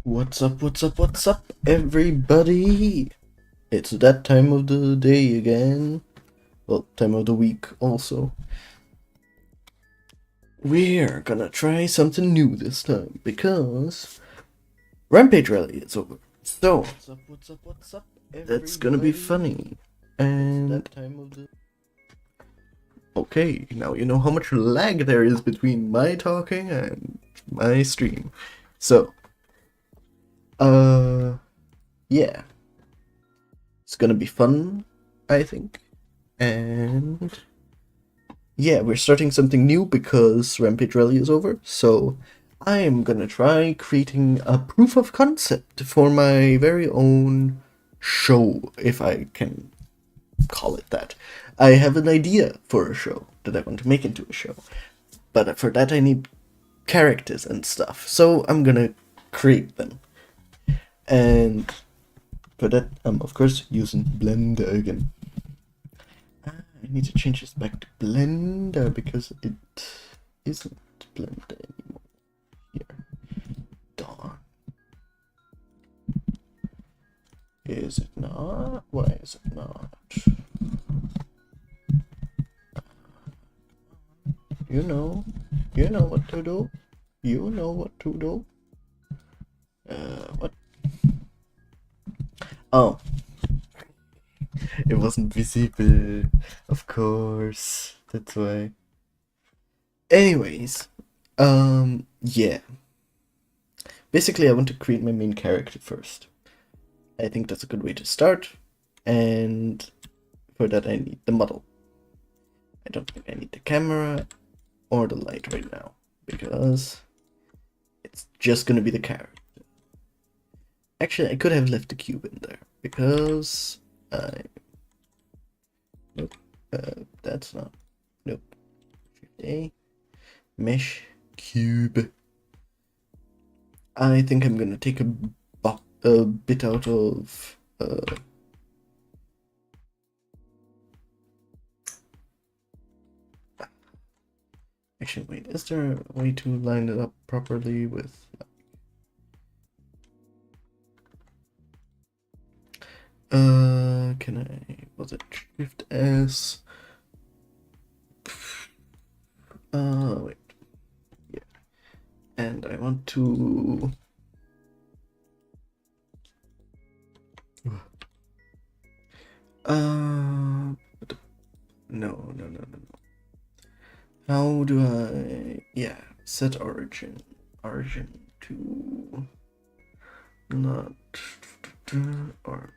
What's up, everybody? It's that time of the day again. Well, time of the week also. We're gonna try something new this time because Rampage Rally is over. So, what's up, everybody? That's gonna be funny. And it's that time of the... Okay, now you know how much lag there is between my talking and my stream. So, yeah. It's gonna be fun, I think. And yeah, we're starting something new because Rampage Rally is over. So I'm gonna try creating a proof of concept for my very own show, if I can call it that. I have an idea for a show that I want to make into a show. But for that I need characters and stuff. So I'm gonna create them. And for that, I'm of course using Blender again. I need to change this back to Blender because it isn't Blender anymore. Here. Darn. Is it not? Why is it not? You know what to do. You know what to do. What? Oh. It wasn't visible, of course. That's why. Anyways, yeah. Basically, I want to create my main character first. I think that's a good way to start, and for that I need the model. I don't think I need the camera or the light right now, because it's just gonna be the character. Actually, I could have left the cube in there, because nope, that's not, nope. A mesh cube. I think I'm gonna take a bit out of actually wait, is there a way to line it up properly with can I, was it Shift S? Wait, yeah, and I want to no. How do I, yeah, set origin to not, or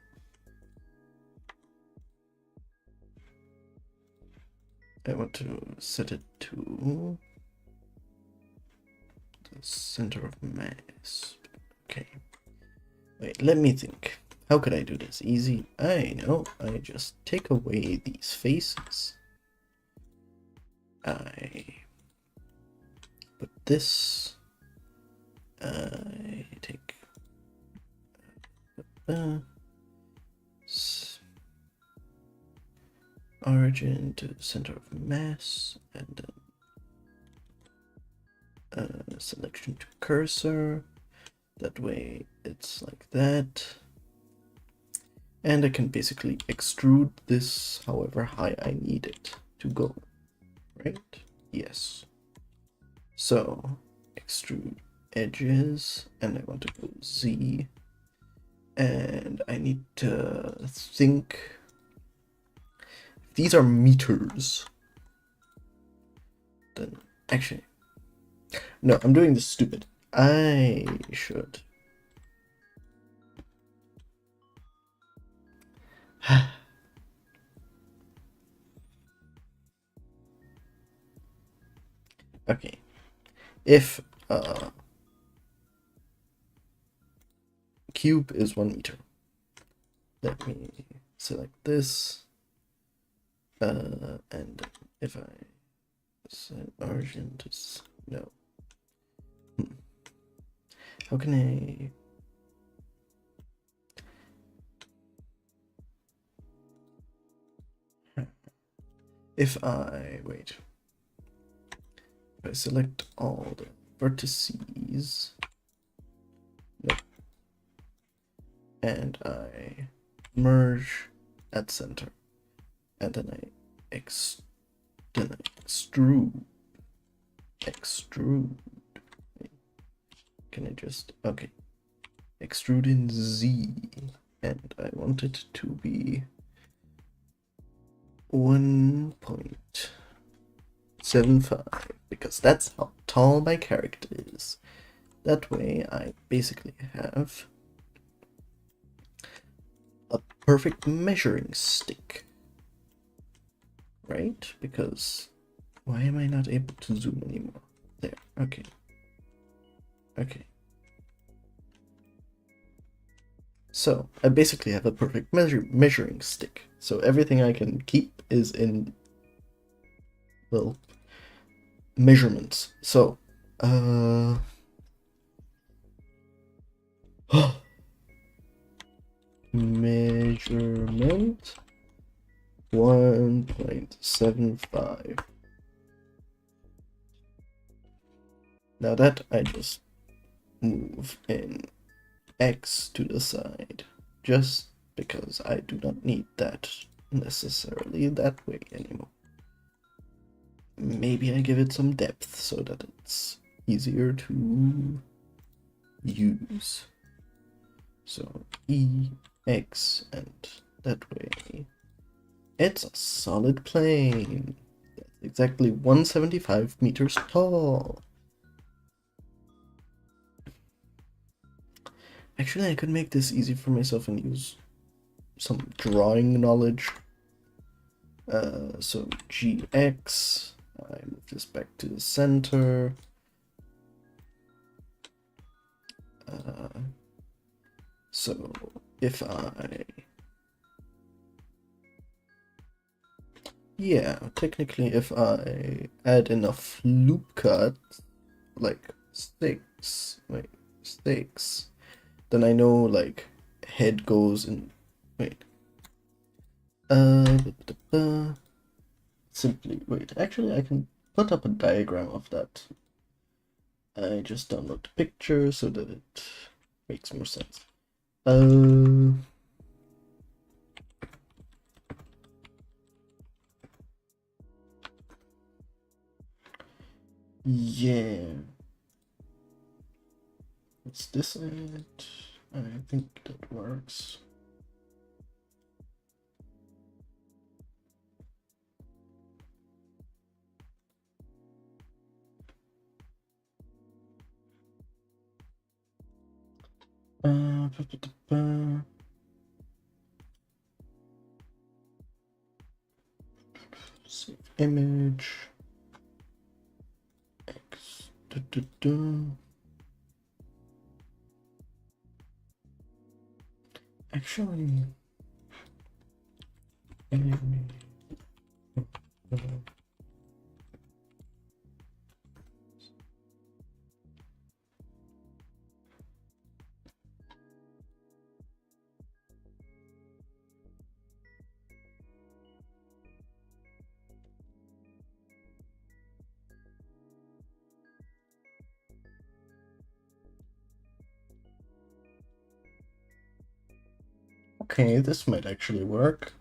I want to set it to the center of mass. Okay, wait, let me think. How could I do this? Easy. I know. I just take away these faces. I put this. I take origin to the center of mass, and then selection to cursor. That way it's like that. And I can basically extrude this however high I need it to go, right? Yes. So extrude edges, and I want to go Z, and I need to think, if these are meters, then actually, no, I'm doing this stupid. I should okay, if cube is 1 meter, let me select this, and if I set origin to no, how can I? If I wait, if I select all the vertices, nope, and I merge at center, and then I extrude. Can I just, okay, extrude in Z, and I want it to be 1.75 because that's how tall my character is. That way I basically have a perfect measuring stick, right? Because why am I not able to zoom anymore? There, okay. So I basically have a perfect measuring stick. So everything I can keep is in, well, measurements. So, measurement 1.75. Now that I just move in X to the side, just because I do not need that necessarily that way anymore. Maybe I give it some depth so that it's easier to use. So E, X, and that way it's a solid plane. That's exactly 175 meters tall. Actually, I could make this easy for myself and use some drawing knowledge. So GX, I move this back to the center. So if technically if I add enough loop cuts, like sticks, then I know like head goes in, simply, actually I can put up a diagram of that. I just download the picture so that it makes more sense. Yeah. Is this it? I think that works. Save image. X. Actually, okay, this might actually work.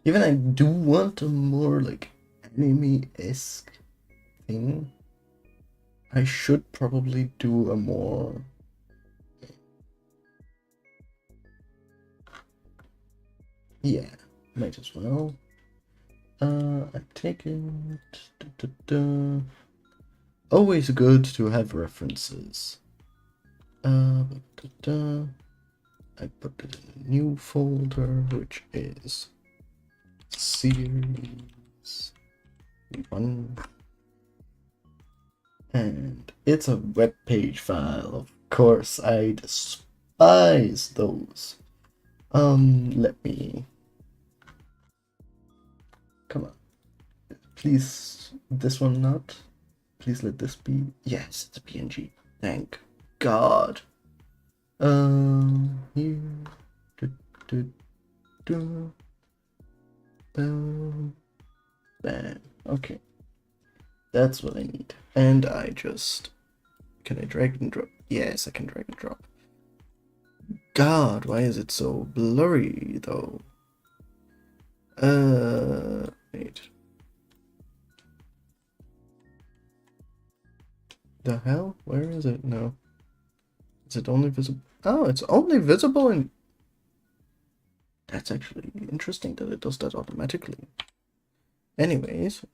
Even I do want a more like anime-esque thing. I should probably do a more might as well. I take it. Always good to have references. I put it in a new folder, which is series 1. And it's a web page file. Of course, I despise those. Let me. Come on. Please, this one not. Please let this be. Yes, it's a PNG. Thank God. Here. Bam. Okay. That's what I need. And I just. Can I drag and drop? Yes, I can drag and drop. God, why is it so blurry though? Wait. The hell? Where is it now? Is it only visible? Oh, it's only visible in... That's actually interesting that it does that automatically. Anyways,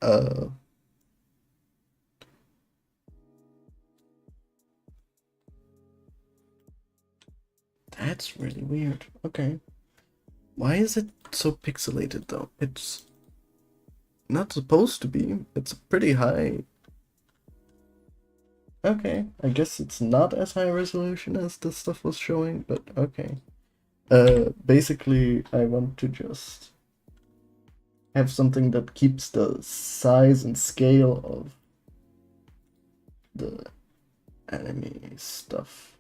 that's really weird. Okay. Why is it so pixelated though? It's not supposed to be. It's pretty high. Okay, I guess it's not as high resolution as the stuff was showing, but okay. Basically, I want to just have something that keeps the size and scale of the anime stuff.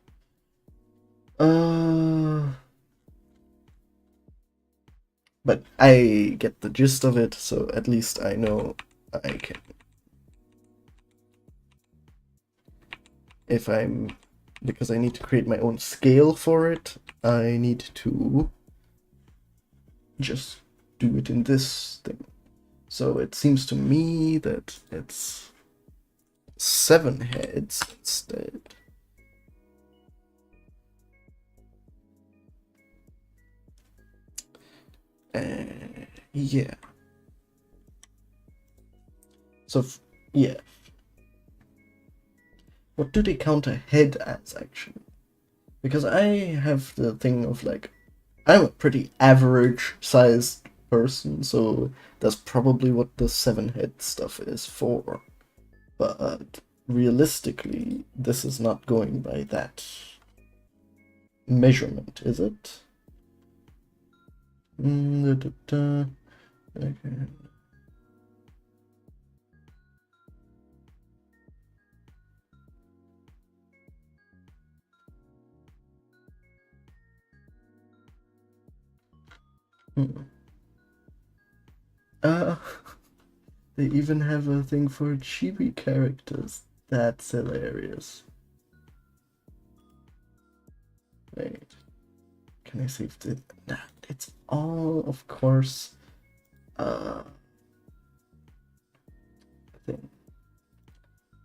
But I get the gist of it, so at least I know I can. If I'm, because I need to create my own scale for it, I need to just do it in this thing. So it seems to me that it's 7 heads instead. Yeah. So, yeah. What do they count a head as, actually? Because I have the thing of, like, I'm a pretty average sized person, so that's probably what the 7 head stuff is for. But realistically, this is not going by that measurement, is it? Okay. Uh, they even have a thing for chibi characters. That's hilarious. Wait, can I save it? Nah, it's all, of course, thing.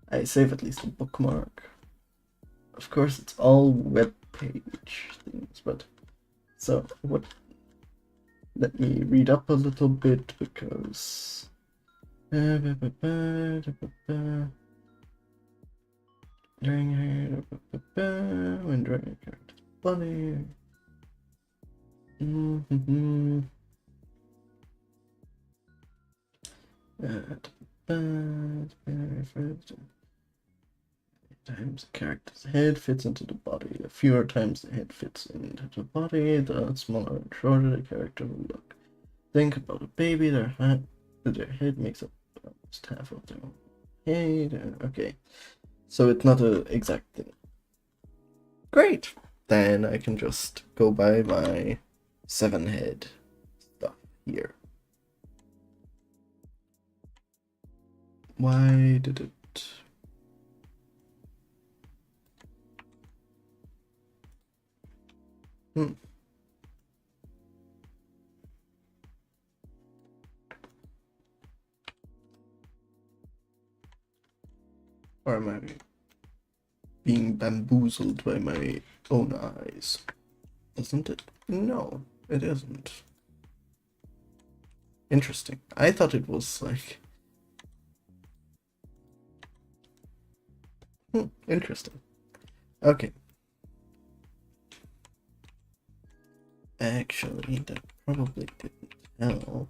I save at least a bookmark. Of course, it's all web page things, but so what? Let me read up a little bit because. During when drawing a character's body. Times the character's head fits into the body. The fewer times the head fits into the body, the smaller and shorter the character will look. Think about a baby, their head makes up almost half of their head. Okay, so it's not an exact thing. Great! Then I can just go by my 7 head stuff here. Why did it... Or am I being bamboozled by my own eyes? Isn't it? No, it isn't. Interesting. I thought it was like... interesting. Okay. Actually, that probably didn't help,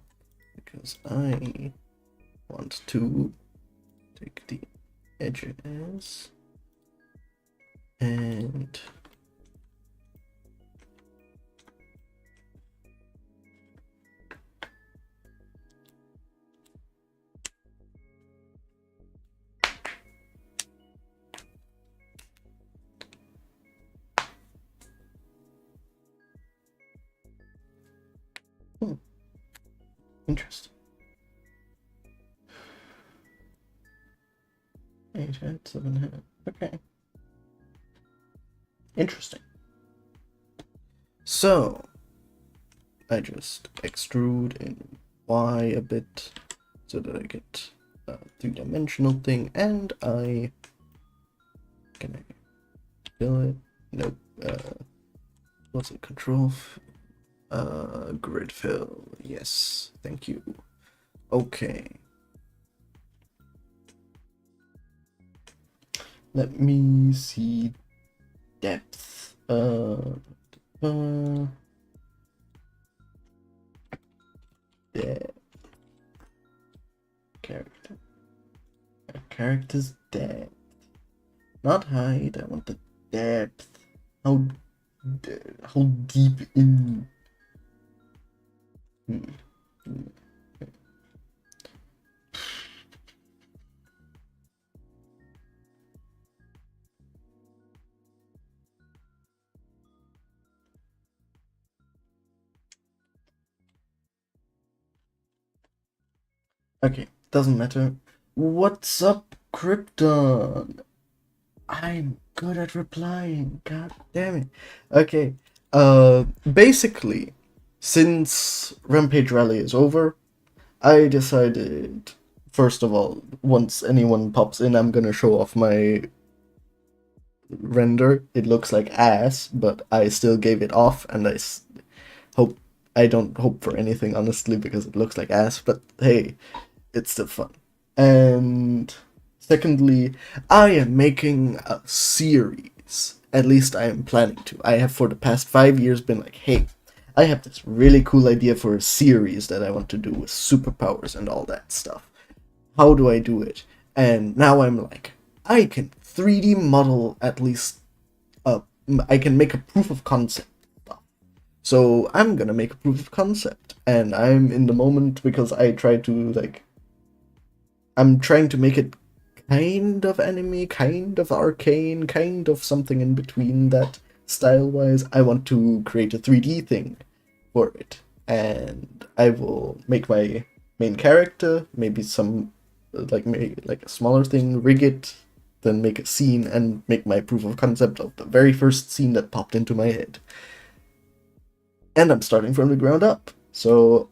because I want to take the edges and interesting. 8 head, 7 head. Okay. Interesting. So I just extrude in Y a bit so that I get a three-dimensional thing, and can I fill it? Nope. What's it? Control. Grid fill. Yes, thank you. Okay. Let me see depth. Depth. Character. Character's depth. Not height. I want the depth. How deep in? Okay, doesn't matter. What's up, Krypton? I'm good at replying. God damn it. Okay. Basically, since Rampage Rally is over, I decided, first of all, once anyone pops in, I'm gonna show off my render. It looks like ass, but I still gave it off, and I don't hope for anything, honestly, because it looks like ass, but hey, it's still fun. And secondly, I am making a series. At least I am planning to. I have for the past 5 years been like, hey, I have this really cool idea for a series that I want to do with superpowers and all that stuff. How do I do it? And now I'm like, I can 3D model at least I can make a proof of concept stuff. So I'm gonna make a proof of concept, and I'm in the moment because I try to I'm trying to make it kind of anime, kind of arcane, kind of something in between that style-wise. I want to create a 3D thing for it, and I will make my main character, maybe some like a smaller thing, rig it, then make a scene, and make my proof of concept of the very first scene that popped into my head. And I'm starting from the ground up, so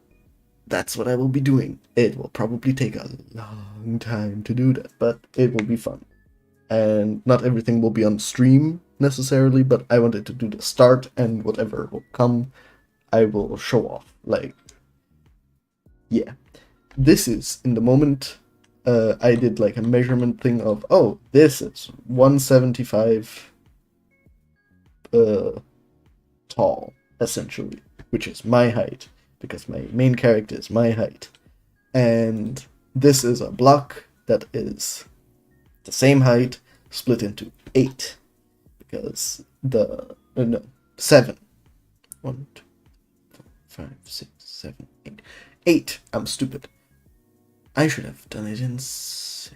that's what I will be doing. It will probably take a long time to do that, but it will be fun. And not everything will be on stream necessarily, but I wanted to do the start, and whatever will come, I will show off. Like, yeah. This is, in the moment, I did like a measurement thing of, oh, this is 175 tall, essentially, which is my height, because my main character is my height. And this is a block that is the same height split into 8, because no, 7. 1, 2, 4, 5, 6, 7, 8. 8. I'm stupid. I should have done it in 6.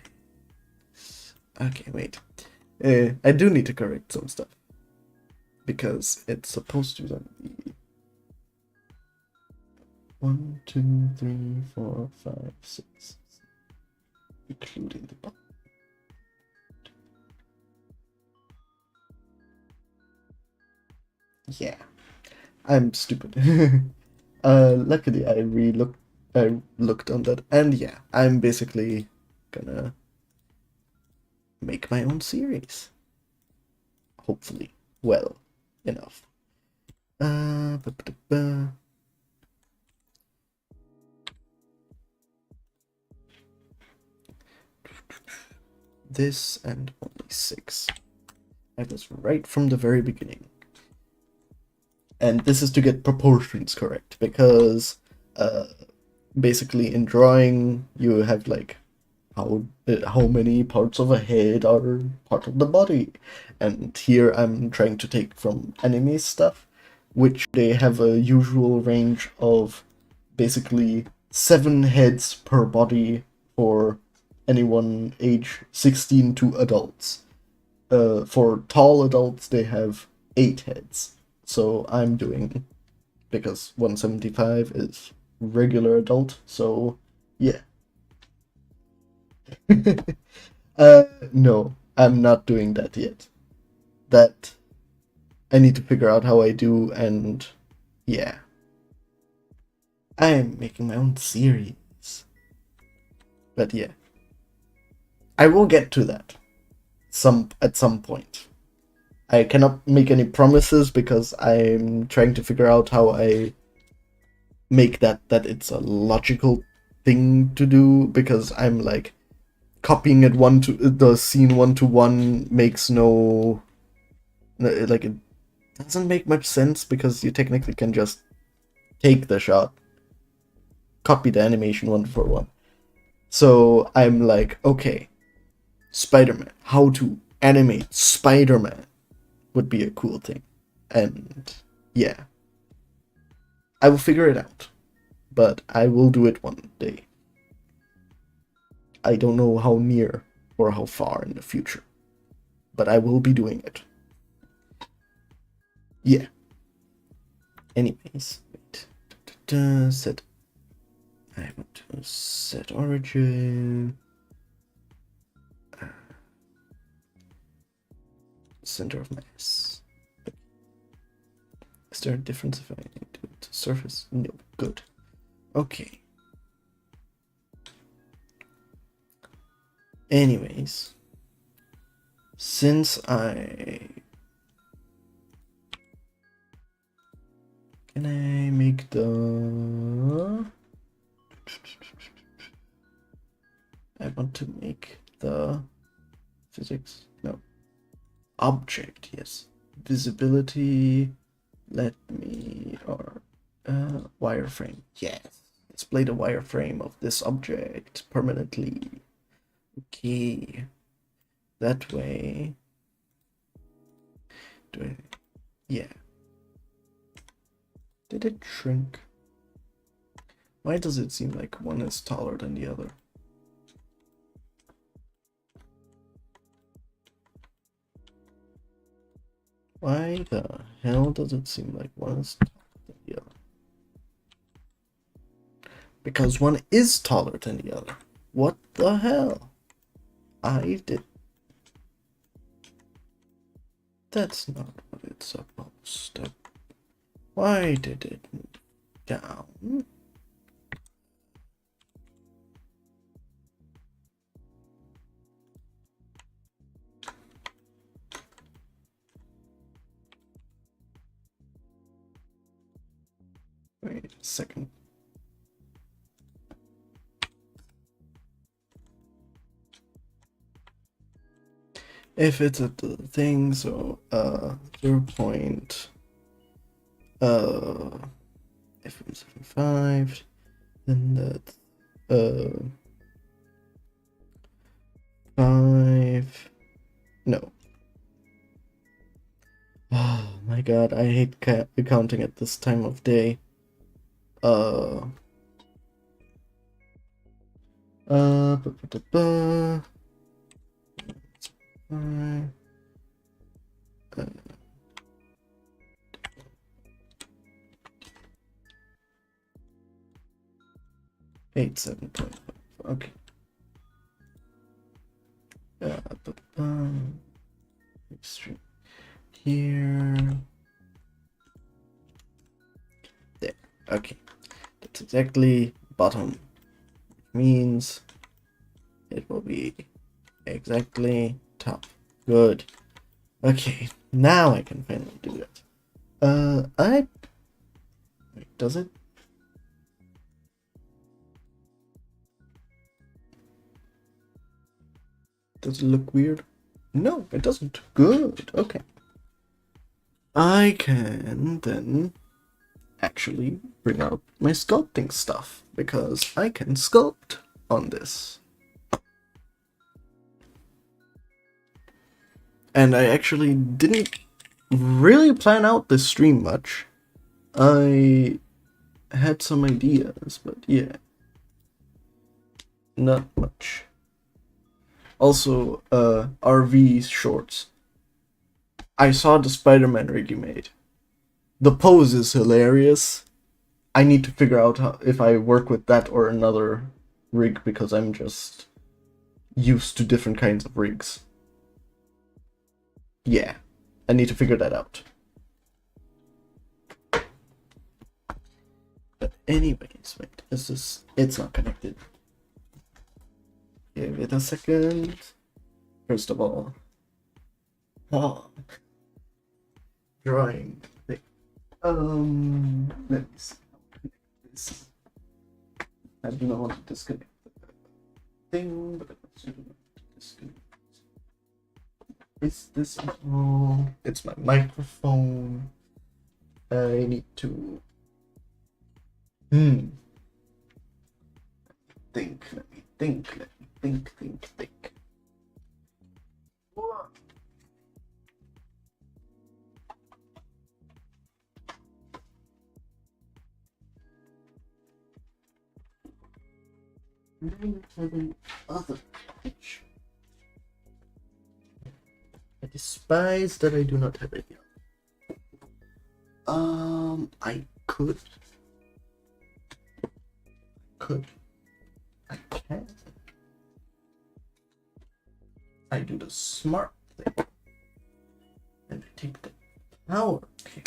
Okay, wait. I do need to correct some stuff, because it's supposed to be 1, 2, 3, 4, 5, 6, including the bottom. Yeah, I'm stupid. Luckily I looked on that, and yeah, I'm basically gonna make my own series. Hopefully, well enough. This and only 6. I was right from the very beginning. And this is to get proportions correct, because basically in drawing you have like how many parts of a head are part of the body, and here I'm trying to take from anime stuff, which they have a usual range of basically 7 heads per body for anyone age 16 to adults. For tall adults they have 8 heads. So I'm doing, because 175 is regular adult, so yeah. No, I'm not doing that yet. That I need to figure out how I do, and yeah. I'm making my own series. But yeah. I will get to that at some point. I cannot make any promises because I'm trying to figure out how I make that it's a logical thing to do, because I'm like copying it the scene 1-to-1 makes no, like, it doesn't make much sense, because you technically can just take the shot, copy the animation 1-for-1. So I'm like, okay, Spider-Man, how to animate Spider-Man would be a cool thing. And yeah, I will figure it out, but I will do it one day. I don't know how near or how far in the future, but I will be doing it. Yeah. Anyways, wait. Set. I want to set origin. Center of mass. Is there a difference if I do it to surface? No. Good. Okay. Anyways, since can I make the, I want to make the physics, no, object, yes, visibility, let me, or wireframe, yes, display the wireframe of this object permanently. Okay, that way, yeah. Did it shrink? Why does it seem like one is taller than the other? Why the hell does it seem like one is taller than the other? Because one is taller than the other. What the hell? That's not what it's supposed to. Why did it move down? Wait a second. If it's at the thing, so 0.75, then that's 5. No. Oh my god, I hate counting at this time of day. Ba, ba, ba, ba. 87.5. Okay. Extreme here. There. Okay. That's exactly bottom. Which means it will be exactly top. Good. Okay. Now I can finally do it. Wait, does it? Does it look weird? No, it doesn't. Good. Okay. I can then actually bring out my sculpting stuff, because I can sculpt on this. And I actually didn't really plan out this stream much. I had some ideas, but yeah. Not much. Also, RV shorts. I saw the Spider-Man rig you made. The pose is hilarious. I need to figure out if I work with that or another rig, because I'm just used to different kinds of rigs. Yeah, I need to figure that out. Anyways, wait, it's not connected. Give it a second. First of all, drawing thing. Let me see. This. I do not want to disconnect the thing, but let's do disconnect. Is this all? It's my microphone. I need to think. Let me think. What? Other picture. I despise that I do not have any. I could. I can. I do the smart thing. And I take the power. Okay.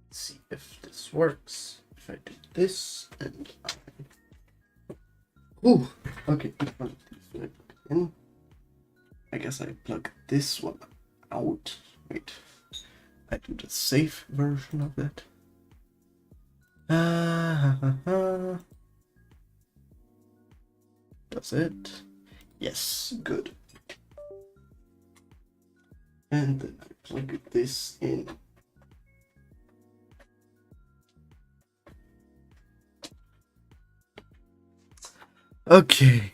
Let's see if this works. If I do this and ooh, okay, in. I guess I plug this one out. Wait, I do the safe version of it. Does it? Yes, good. And then I plug this in. Okay.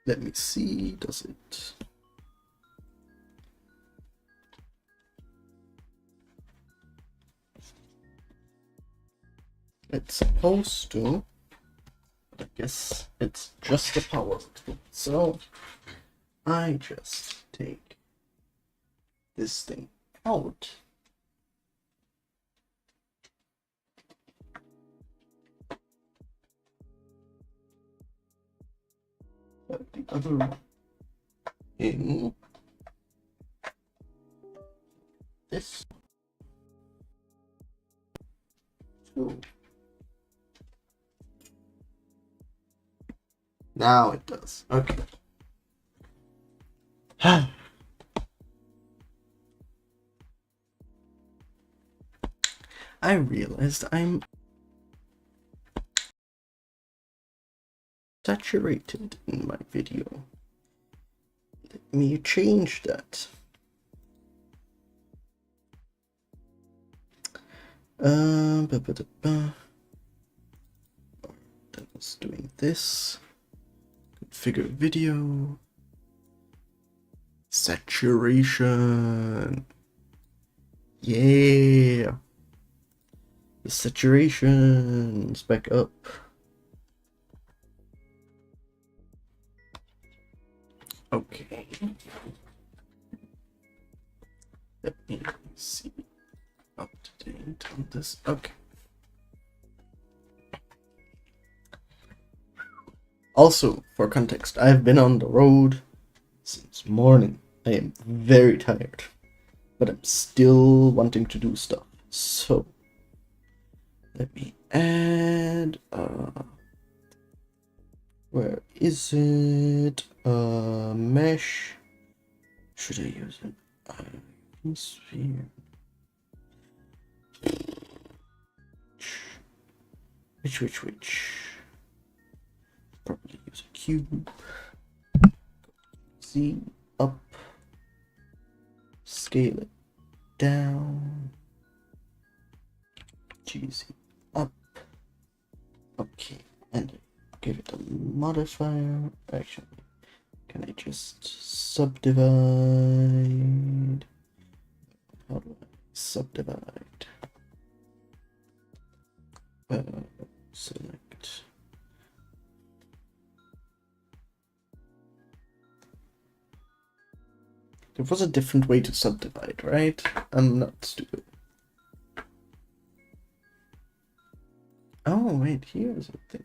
Let me see, does it? It's supposed to, but I guess it's just a power tool. So I just take this thing out. Put the other one in this tool. Now it does. Okay. I realized I'm saturated in my video. Let me change that. That was doing this. Configure video. Saturation. Yeah. The saturation's back up. Okay. Let me see. Up to date on this. Okay. Also, for context, I've been on the road since morning. I am very tired, but I'm still wanting to do stuff. So, let me add, where is it? Mesh. Should I use it? Sphere. Which? Probably use a cube. Z up. Scale it down. GZ up. Okay, and give it a modifier. Actually, can I just subdivide? How do I subdivide? Select There was a different way to subdivide, right? I'm not stupid. Oh, wait, here's a thing.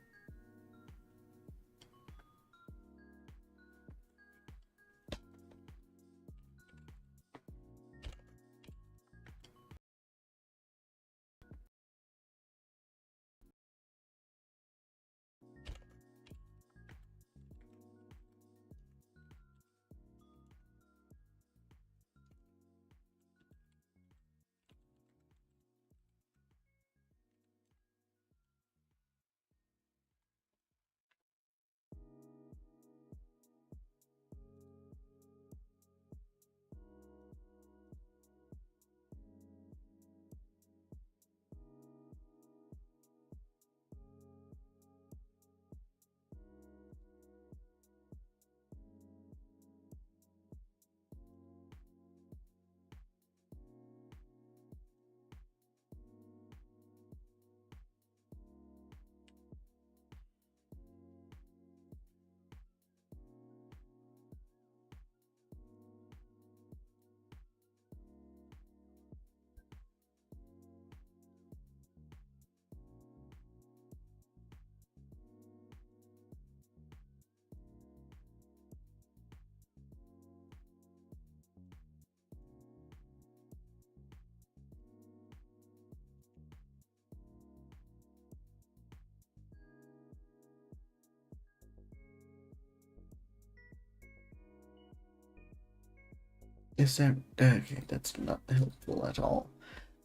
Is that okay? That's not helpful at all.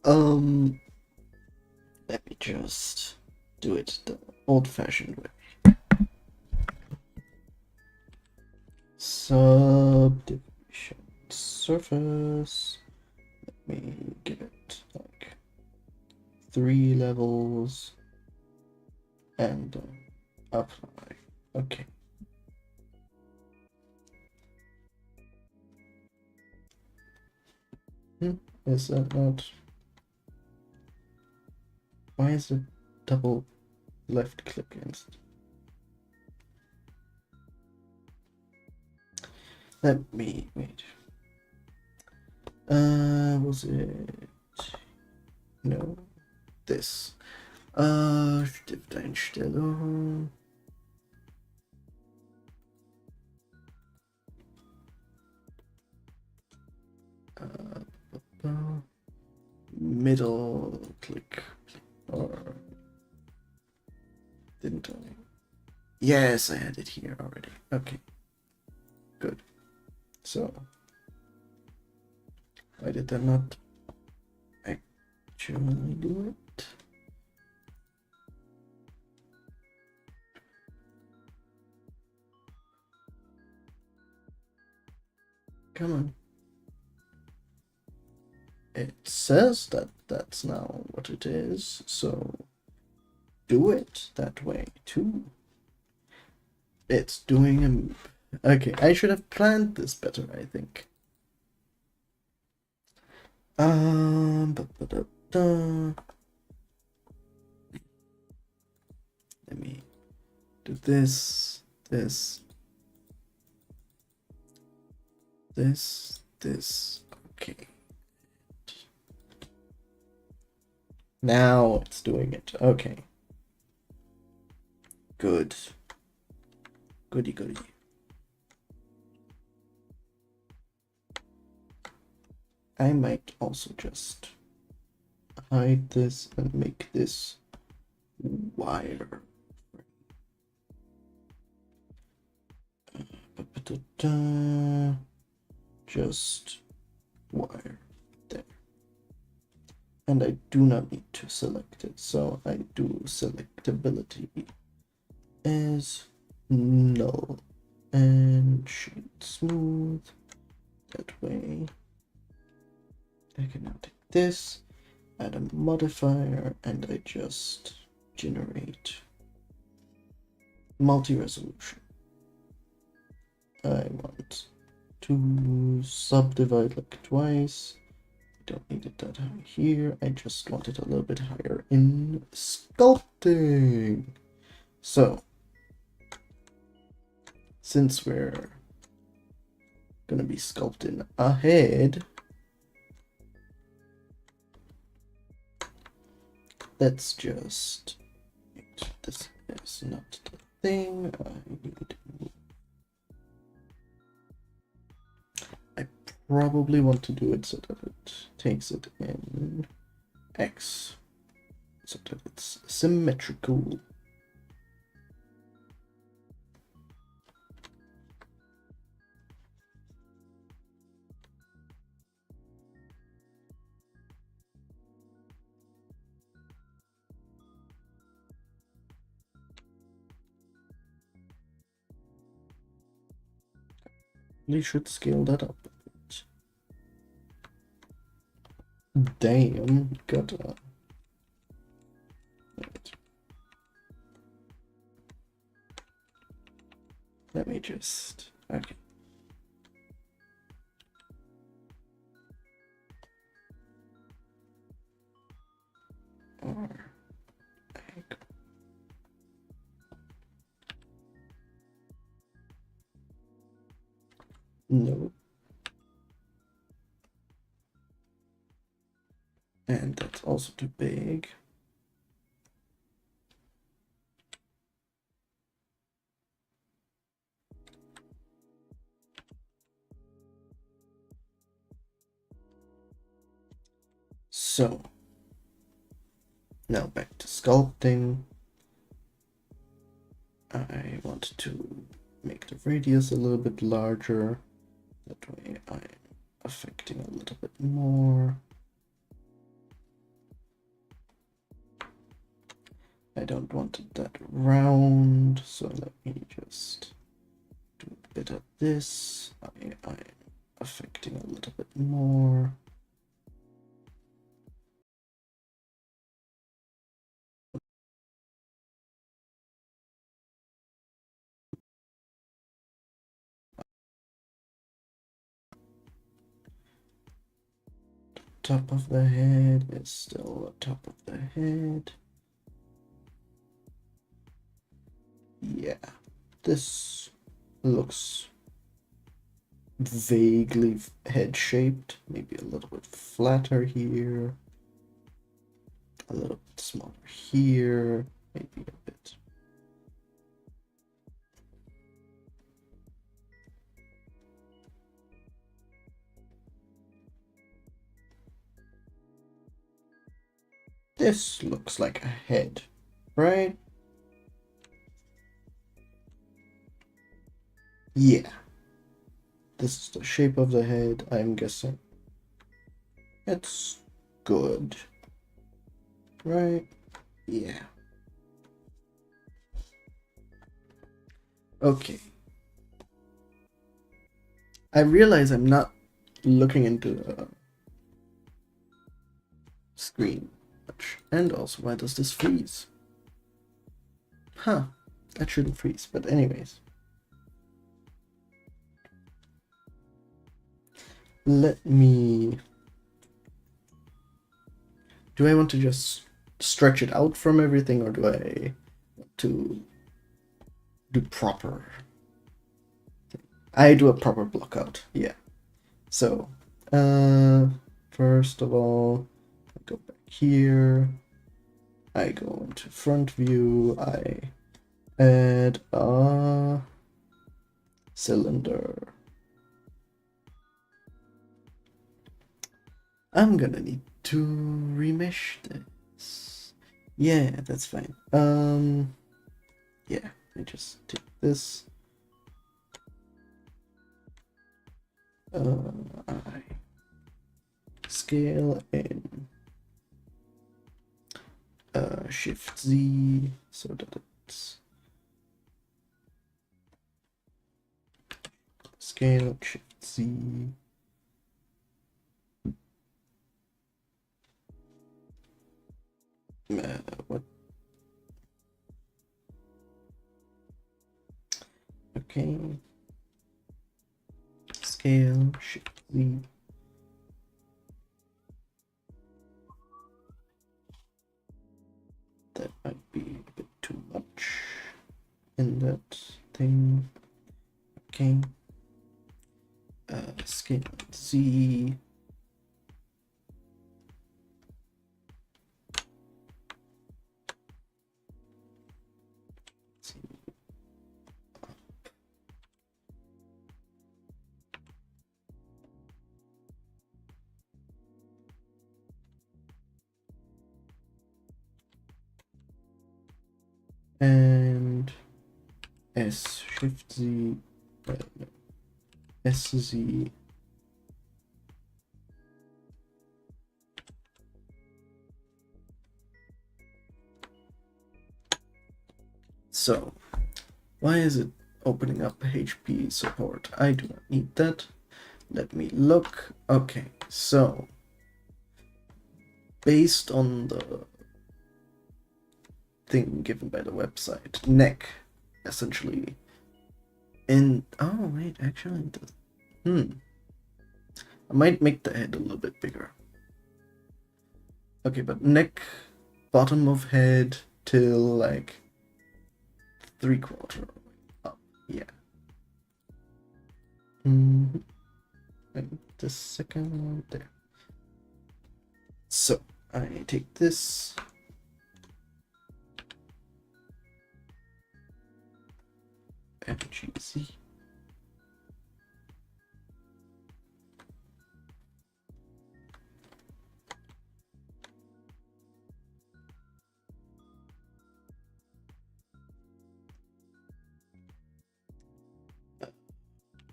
Let me just do it the old-fashioned way. Subdivision surface. Let me give it like 3 levels and apply. Okay. Is that not? Why is it double left click instead? Let me wait. Was it? No, this. Stifteinstellung. Middle click, or didn't I? Yes, I had it here already. Okay, good. So, why did that not actually do it? Come on. It says that that's now what it is, so do it that way too. It's doing a... Okay, I should have planned this better, I think. Let me do this, this, okay. Now it's doing it, okay. Good. Goody goody. I might also just hide this and make this wire. Just wire there. And I do not need to select it, so I do selectability as null and sheet smooth. That way I can now take this, add a modifier, and I just generate multi-resolution. I want to subdivide like twice. Don't need it that high here. I just want it a little bit higher in sculpting. So, since we're gonna be sculpting a head. Let's just, this is not the thing I probably want to do it so that it takes it in X, so that it's symmetrical. We should scale that up a bit. Damn, gotta. Let me just. Okay. Or. No. And that's also too big. So, now back to sculpting. I want to make the radius a little bit larger. That way I'm affecting a little bit more. I don't want it that round, so let me just do a bit of this. I'm affecting a little bit more. Top of the head is still the top of the head. Yeah, this looks vaguely head-shaped, maybe a little bit flatter here, a little bit smaller here, maybe a bit. This looks like a head, right? Yeah. This is the shape of the head, I'm guessing. It's good. Right? Yeah. Okay. I realize I'm not looking into the screen much. And also, why does this freeze? Huh. That shouldn't freeze, but anyways. Let me... Do I want to just stretch it out from everything, or do I want to do proper? I do a proper block out, yeah. So, first of all, I go back here. I go into front view. I add a cylinder. I'm gonna need to remesh this. Yeah, that's fine. Yeah, I just take this. I scale in Shift Z so that it's scale Shift Z. What? Okay. Scale Shift Z. That might be a bit too much in that thing. Okay. scale Z. And S shift Z, SZ. So, why is it opening up HP support? I do not need that. Let me look. Okay, so based on the thing given by the website, neck essentially oh wait, actually it does. I might make the head a little bit bigger. Okay, but neck, bottom of head till like 3/4 up. Yeah. And the second one there. So I take this. FGZ.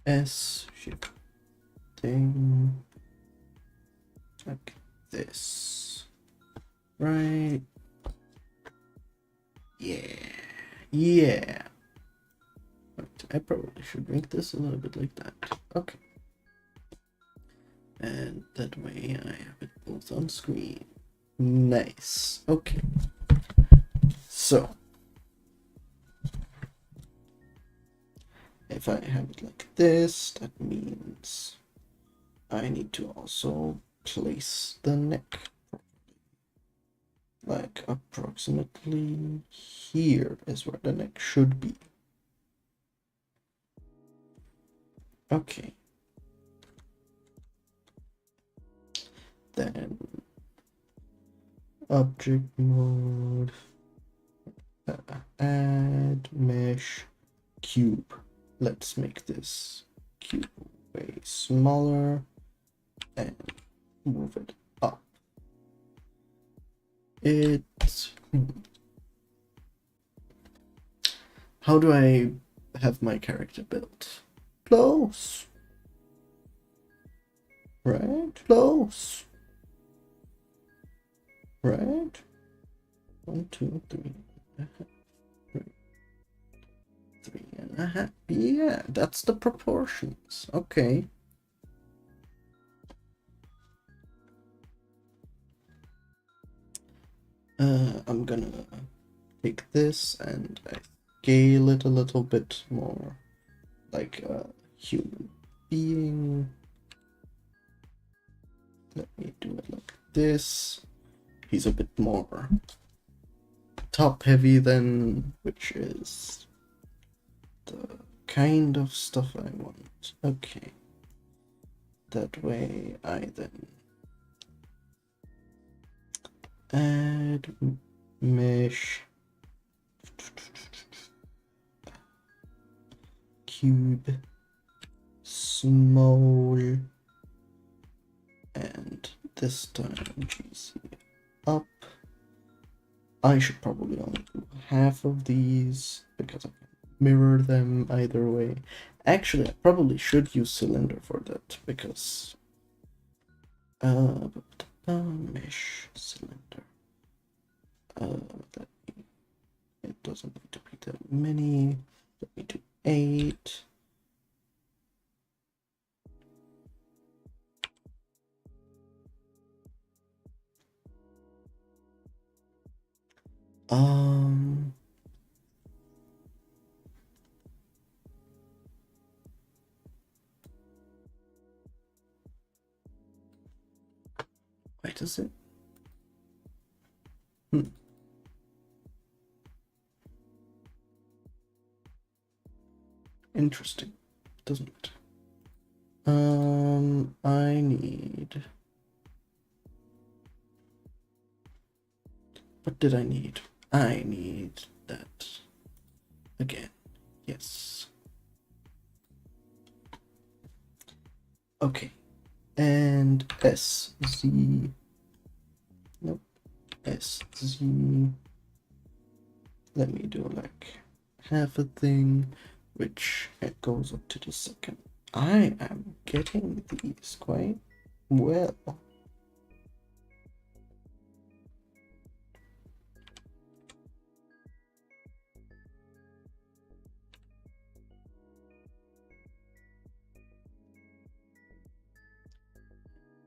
S shifting like this, right? Yeah. But I probably should make this a little bit like that. Okay. And that way I have it both on screen. Nice. Okay. So if I have it like this, that means I need to also place the neck like approximately here is where the neck should be. Okay. Then object mode, add mesh cube. Let's make this cube way smaller and move it up. How do I have my character built? Close. Right? Close. Right? 1, 2, 3. 3.5. Yeah, that's the proportions. Okay. I'm gonna take this and I scale it a little bit more like a human being. Let me do it like this. He's a bit more top heavy then, which is the kind of stuff I want. Okay. That way I then add mesh cube small and this time GC up. I should probably only do half of these because I can mirror them either way. Actually, I probably should use cylinder for that because mesh cylinder. It doesn't need to be that many. Let me do 8. Wait, is it? Interesting, doesn't it? I need... What did I need? I need that again. Yes. Okay. And SZ. Nope. SZ. Let me do like half a thing, which it goes up to the second. I am getting these quite well.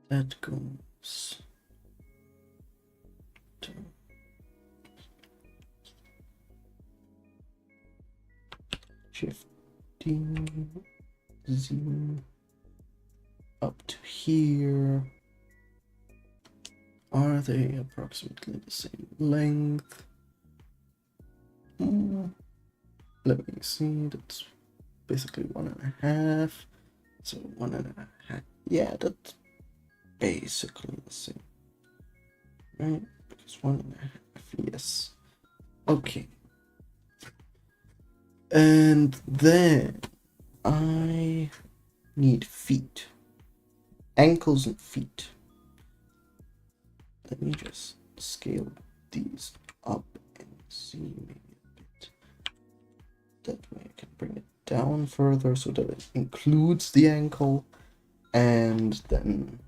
That goes to Shift D, Z up to here. Are they approximately the same length? Let me see, that's basically 1.5. So 1.5. Yeah, that's basically the same. Right? Because 1.5, yes. Okay. And then I need feet. Ankles and feet. Let me just scale these up and see maybe a bit. That way I can bring it down further so that it includes the ankle. And then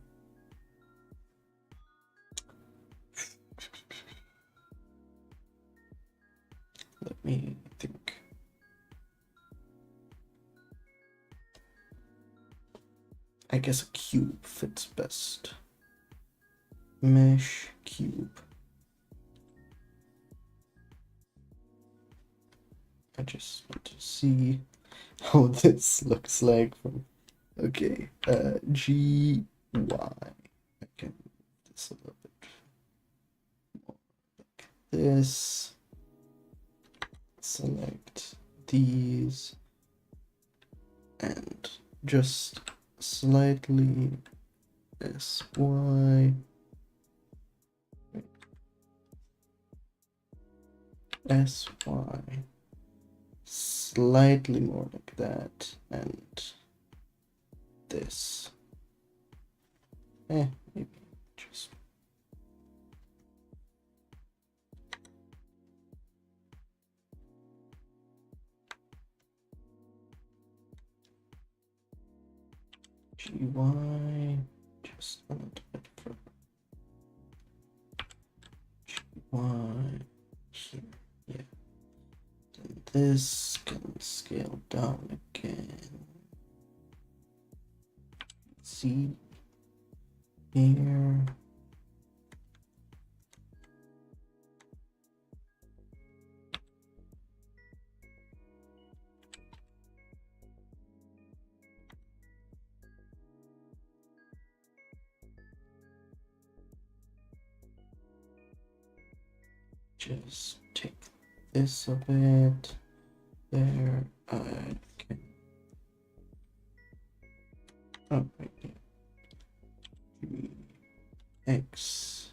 let me think. I guess a cube fits best. Mesh cube. I just want to see how this looks like from, okay, GY. I can move this a little bit more like this. Select these and just slightly SY. SY. Slightly more like that, and this. Maybe just. GY, just a little bit further. GY here, yeah. Then this can scale down again. See here. Just take this a bit. There, I can. Oh, right here. X.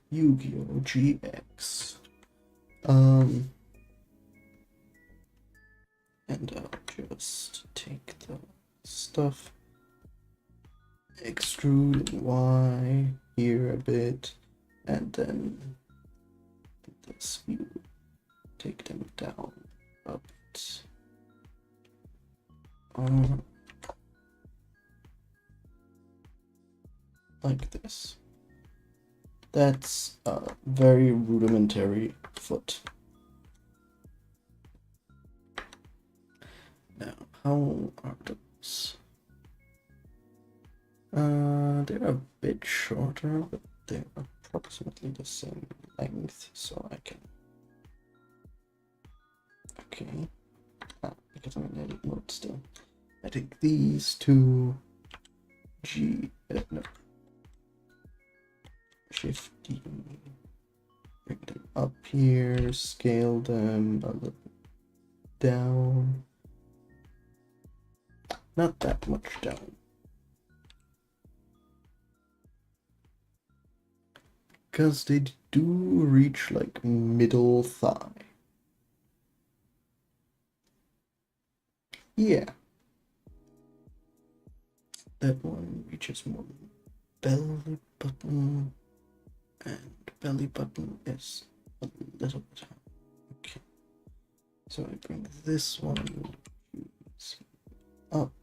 Yu-Gi-Oh! GX. And I'll just take the stuff, extrude Y here a bit, and then this view, take them down a bit. Like this. That's a very rudimentary foot. Now, how are those? They're a bit shorter, but they're approximately the same length, so I can. Okay. Because I'm in edit mode still. I take these two. No. Shift D. Bring them up here, scale them a little down. not that much down. Because they do reach like middle thigh. Yeah. That one reaches more belly button, and belly button is a little bit high. Okay. So I bring this one up.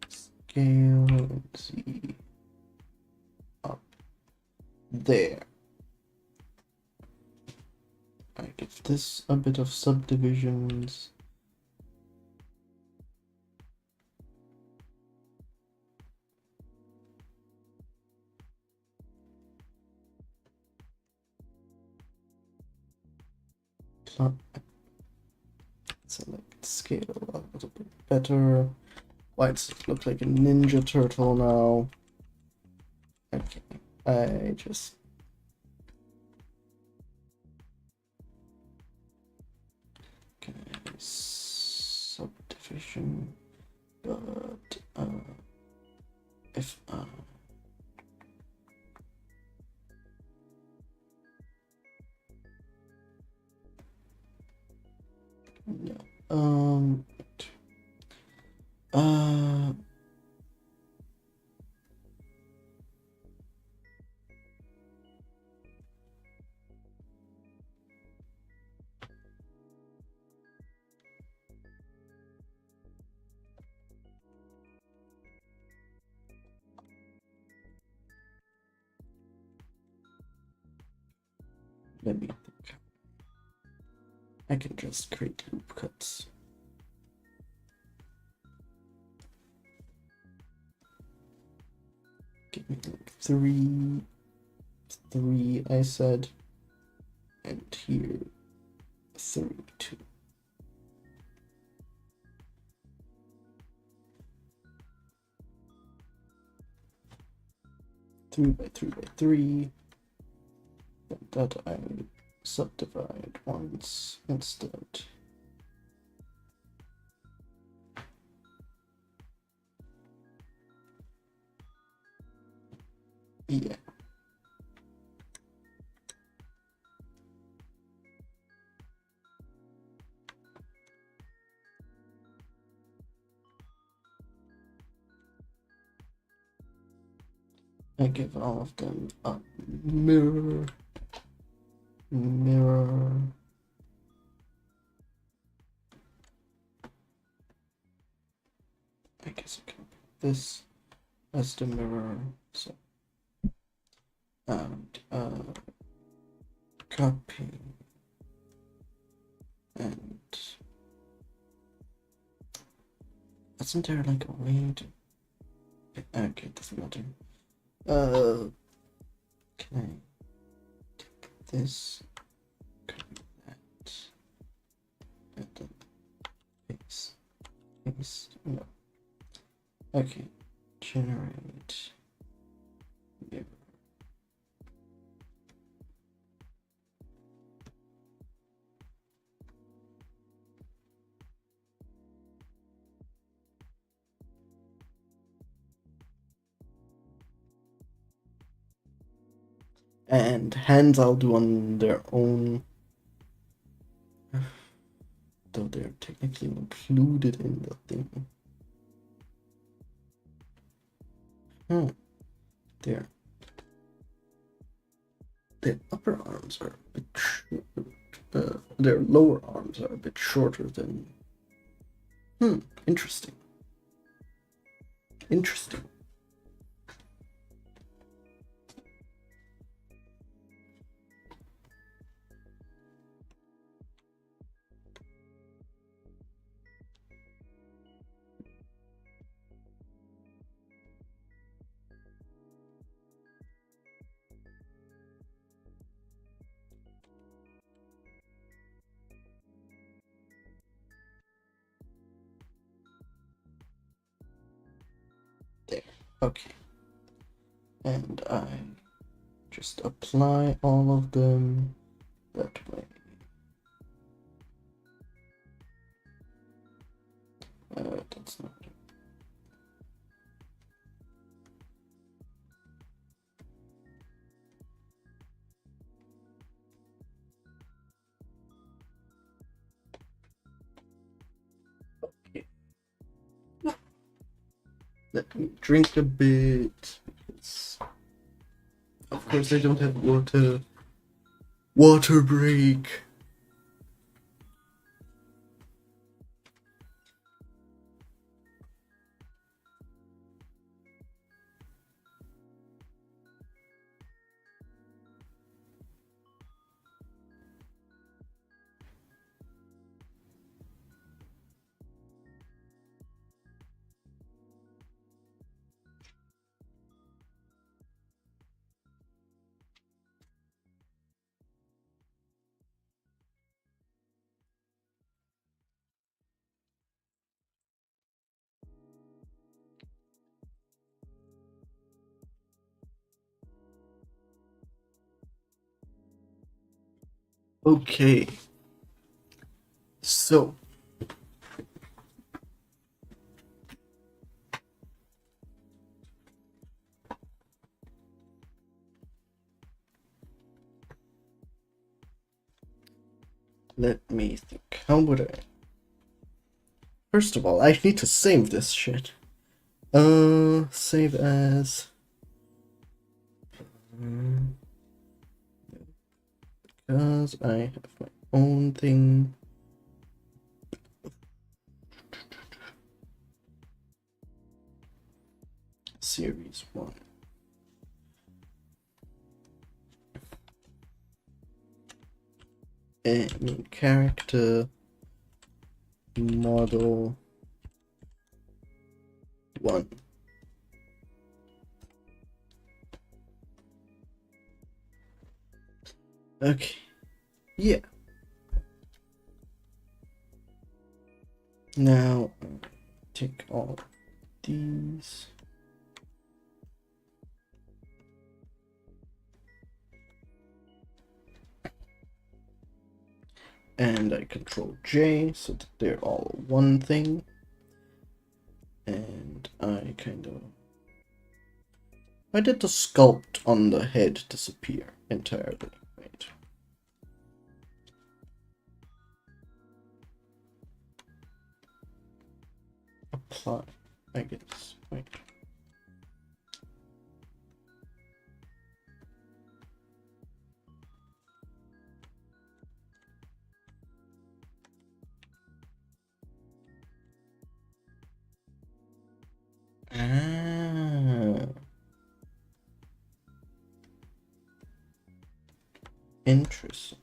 Scale and see up there. I give this a bit of subdivisions. Select scale a little bit better. Why does it look like a Ninja Turtle now? Okay, I just subdivision, but if no, let me think. I can just create loop cuts. Give me like three, I said, and here 3, 2. Three by 3 by 3. That I subdivide once instead. Yeah. I give all of them a mirror. I guess I can put this as the mirror. So, and copy, and wasn't there like a way to? Okay, it doesn't matter. Can I take this, copy that, and then paste, no. Okay, generate mirror. And hands I'll do on their own, though they're technically included in the thing. Their upper arms are a bit their lower arms are a bit shorter than. Interesting. There. Okay. And I just apply all of them that way. That's not. Okay. Let me drink a bit. Because of course I don't have water. Water break. Okay. So let me think. How would I? First of all, I need to save this shit. Save as. Because I have my own thing. Series 1. And character model 1. Okay. Yeah. Now take all these. And I control J so that they're all one thing. And I why did the sculpt on the head disappear entirely? Wait. Apply, I guess. Wait. Ah. Interesting.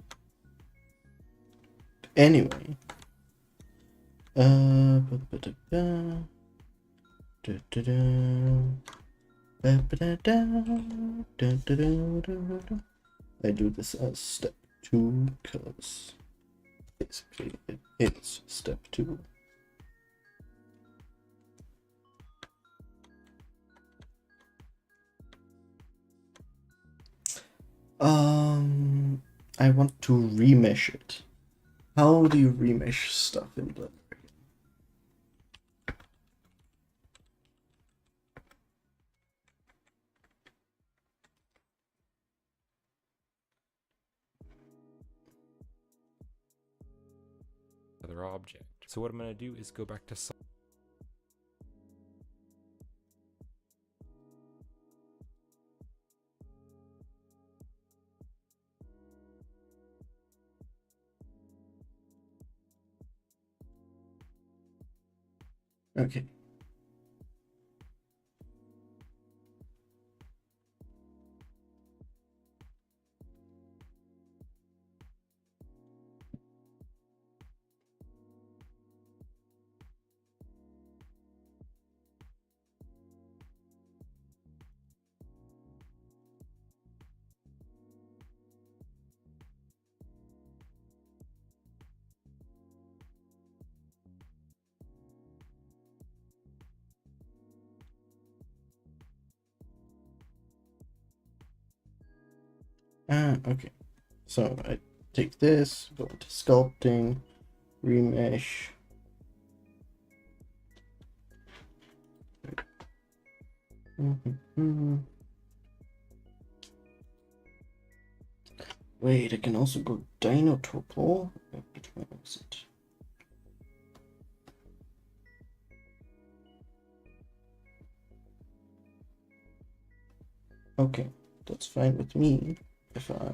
Anyway. I do this as step 2 because basically it is step 2. I want to remesh it. How do you remesh stuff in Blender? Other object. So what I'm going to do is go back to Okay. Okay. So I take this, go into sculpting, remesh. Wait, I can also go Dino Topo. Which one is it? Okay, that's fine with me. If I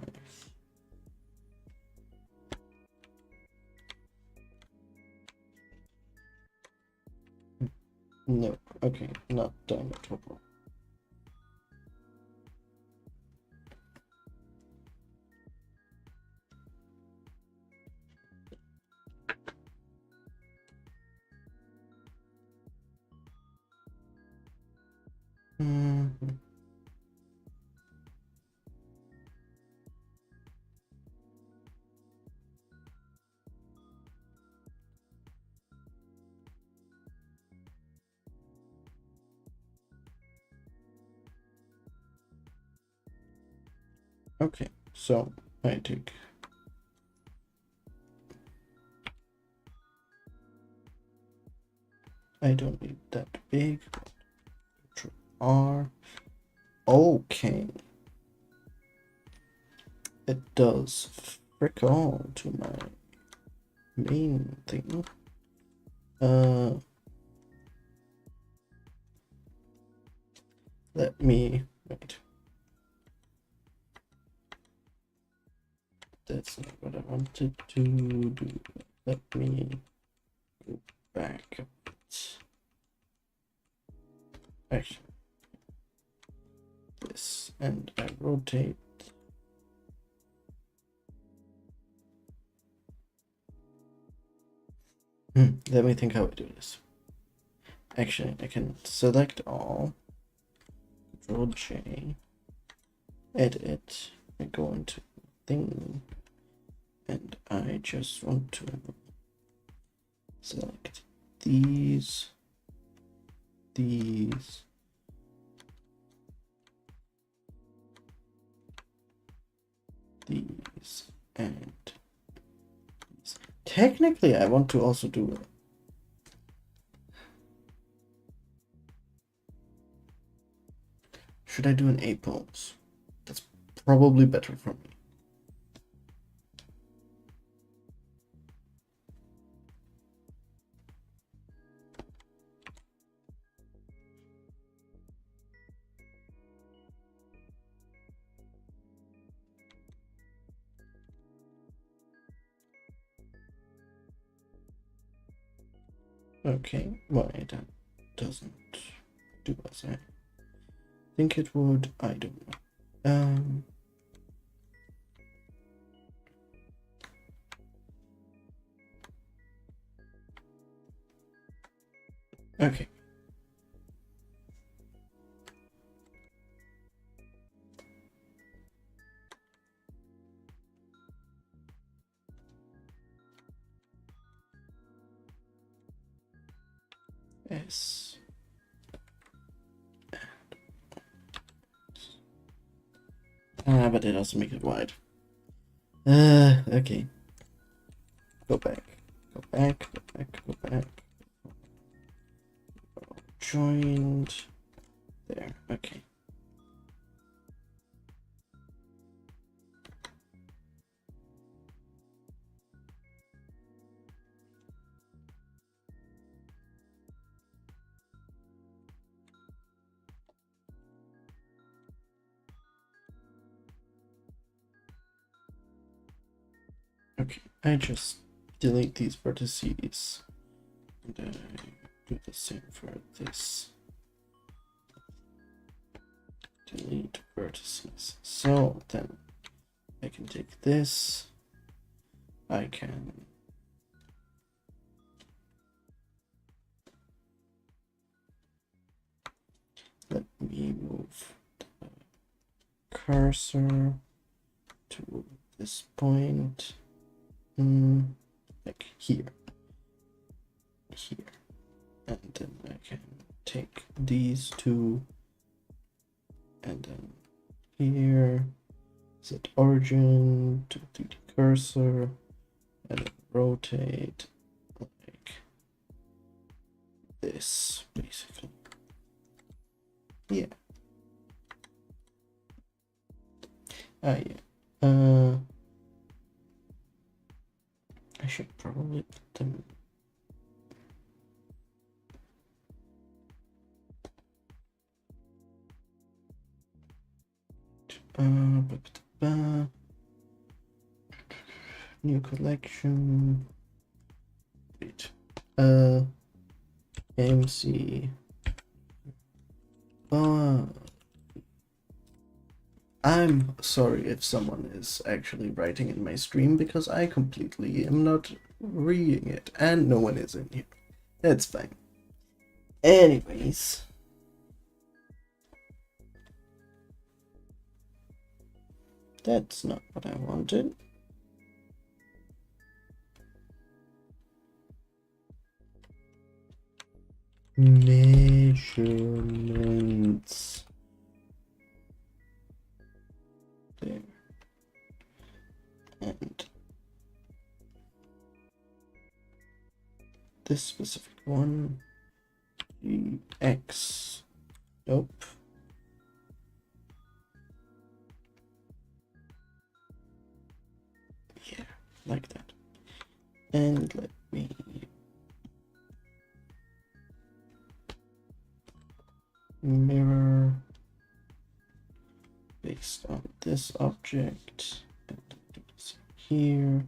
no, okay, not Dino Topo. Okay, so I take I don't need that big. Control R. Okay. It does frick all to my main thing. Let me wait. That's not what I wanted to do. Let me go back a bit. Actually, this, and I rotate. Let me think how I do this. Actually, I can select all, Control J, edit, and go into thing, and I just want to select these, these, and these. Technically, I want to also do it. Should I do an A pose? That's probably better for me. Okay, why that doesn't do as I think it would, I don't know. Okay. S. But it doesn't make it wide. Okay. Go back. Go back. Go back. Go back. Joined. There. Okay. Okay, I just delete these vertices, and I do the same for this. Delete vertices. So then I can take this. I can let me move the cursor to this point. Like here, and then I can take these two, and then here, set origin to the cursor, and then rotate like this, basically. Yeah. Yeah. I should probably put them. New collection. Wait. MC. I'm sorry if someone is actually writing in my stream because I completely am not reading it and no one is in here. That's fine. Anyways. That's not what I wanted. Measurements. There. And this specific one. X. Nope. Yeah, like that. And let me mirror based on this object and do this here.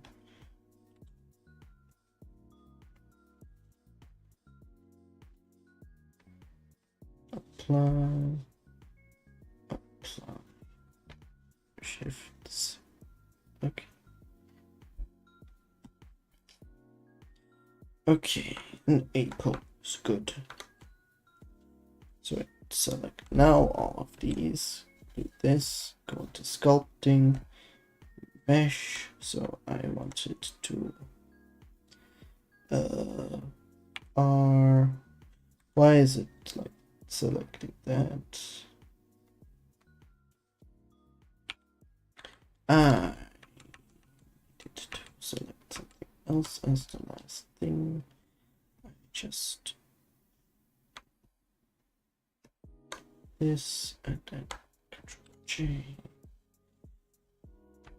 Apply. Shifts. Okay. Okay, an A pose, good. So select now all of these, do this, go into sculpting, mesh, so I want it to R. Why is it like selecting that? I need to select something else as the last thing. I just this and then Control J.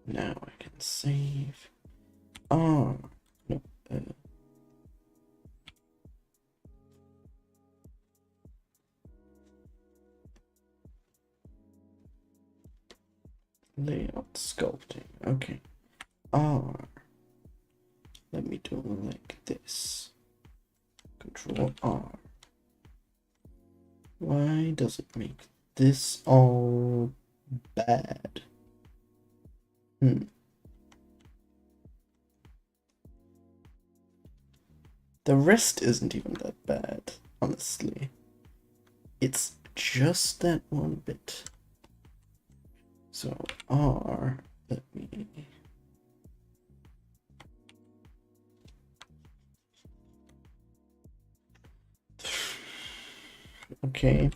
Now I can save. No. Layout sculpting. Okay. R. Let me do like this. Control R. Why does it make this all bad? The rest isn't even that bad, honestly. It's just that one bit. So R, let me... Okay.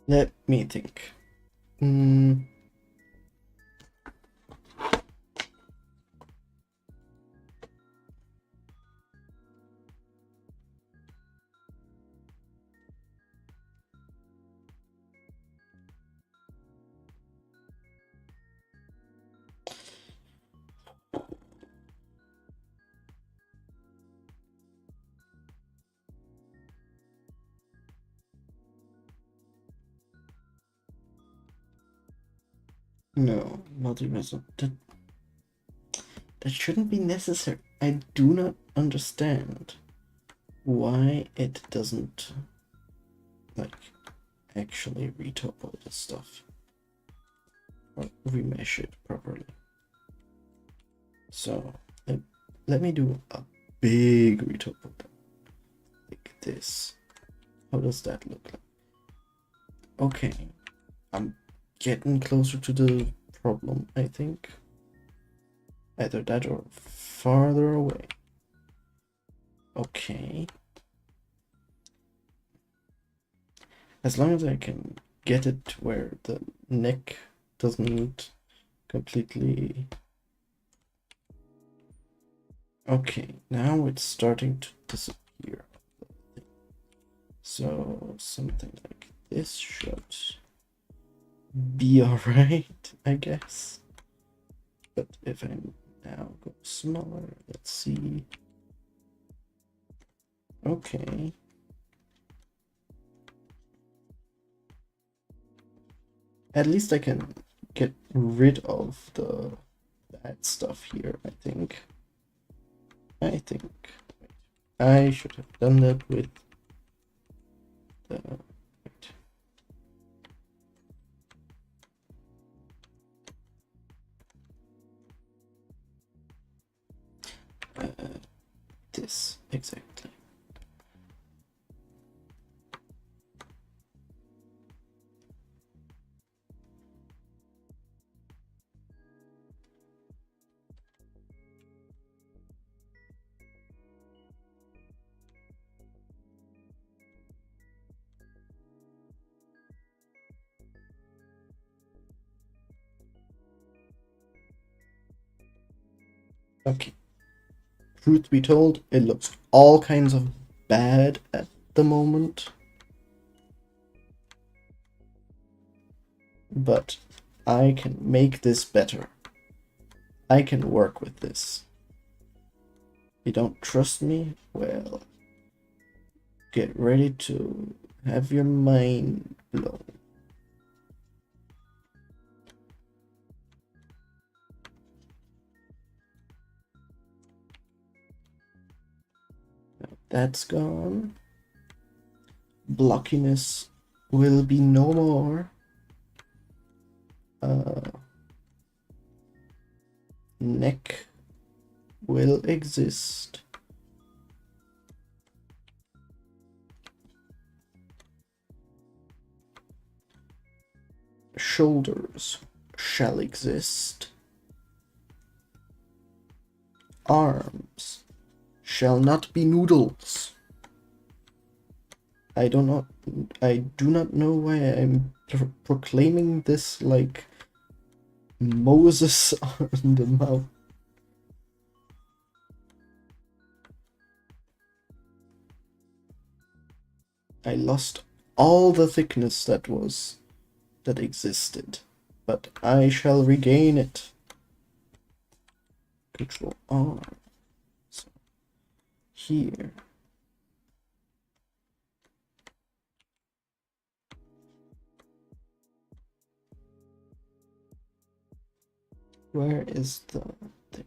Let me think. No, multi-result. That shouldn't be necessary. I do not understand why it doesn't like actually retopo this stuff or remesh it properly. So let me do a big retopo like this. How does that look like? Okay, I'm getting closer to the problem, I think. Either that or farther away. Okay. As long as I can get it to where the neck doesn't completely... Okay, now it's starting to disappear. So something like this should be alright, I guess. But if I now go smaller, let's see. Okay. At least I can get rid of the bad stuff here, I think. I should have done that with the... this, exactly. Okay. Truth be told, it looks all kinds of bad at the moment. But I can make this better. I can work with this. You don't trust me? Well, get ready to have your mind blown. Now that's gone. Blockiness will be no more. Neck will exist. Shoulders shall exist. Arms shall not be noodles. I do not know why I'm proclaiming this like Moses on the mount. I lost all the thickness that existed, but I shall regain it. Control R. So here. Where is the there?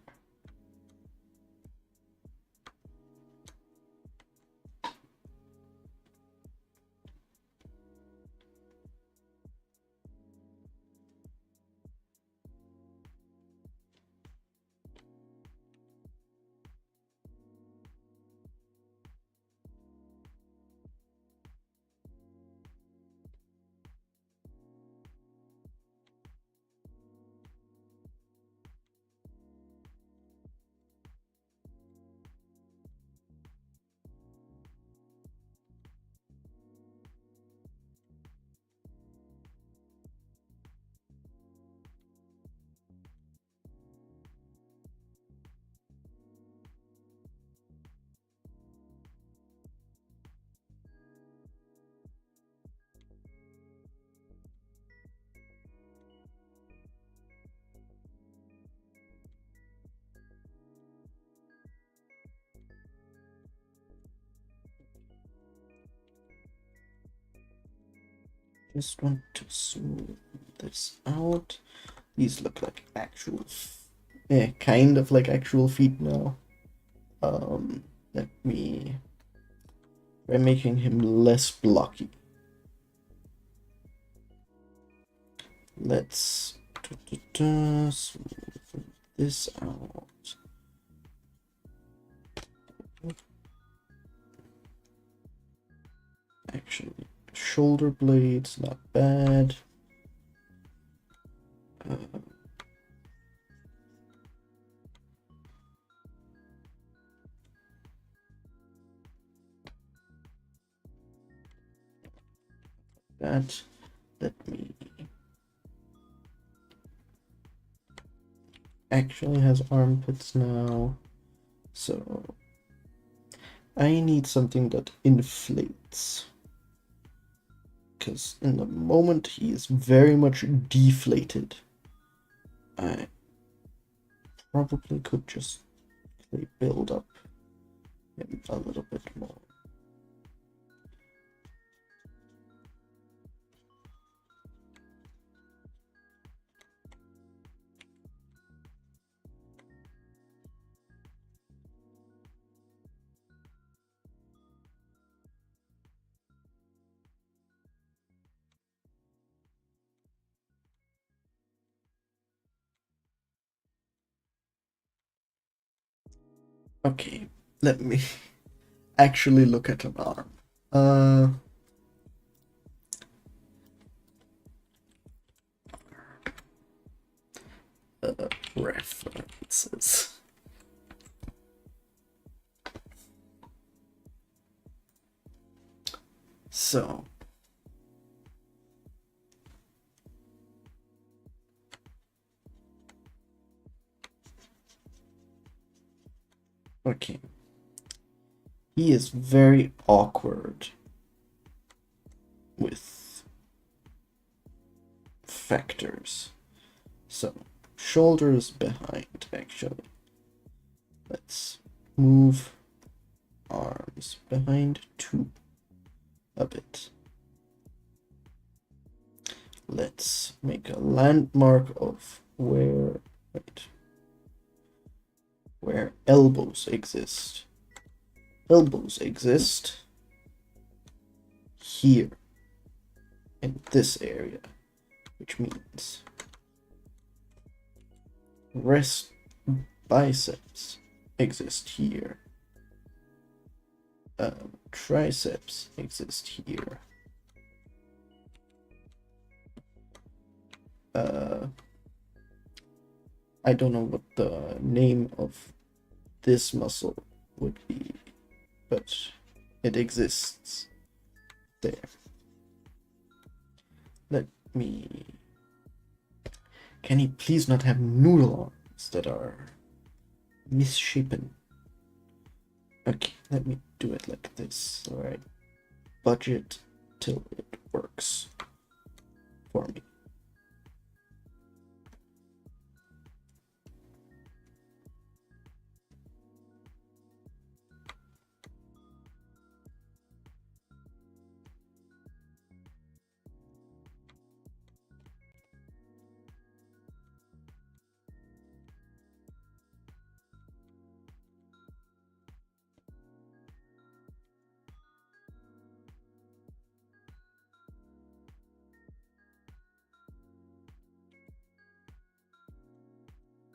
Just want to smooth this out. These look like actual, kind of like actual feet now. Let me by making him less blocky. Let's smooth this out. Actually, shoulder blades, not bad. That, let me actually has armpits now, so I need something that inflates, because in the moment he is very much deflated. I probably could just build up him a little bit more. Okay, let me actually look at an arm. References. So, okay. He is very awkward with factors. So, shoulders behind, actually. Let's move arms behind 2 a bit. Let's make a landmark of where elbows exist. Elbows exist here in this area, which means rest biceps exist here. Triceps exist here. I don't know what the name of this muscle would be, but it exists there. Let me... Can he please not have noodle arms that are misshapen? Okay, let me do it like this. Alright. Budget till it works for me.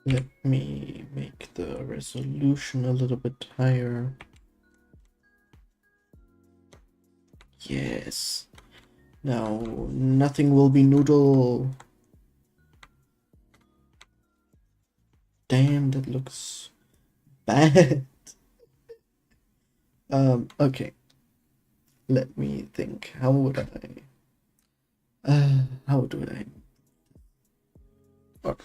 Let me make the resolution a little bit higher. Yes. Now, nothing will be noodle. Damn, that looks bad. Okay. Let me think. How would I? How do I? Oh.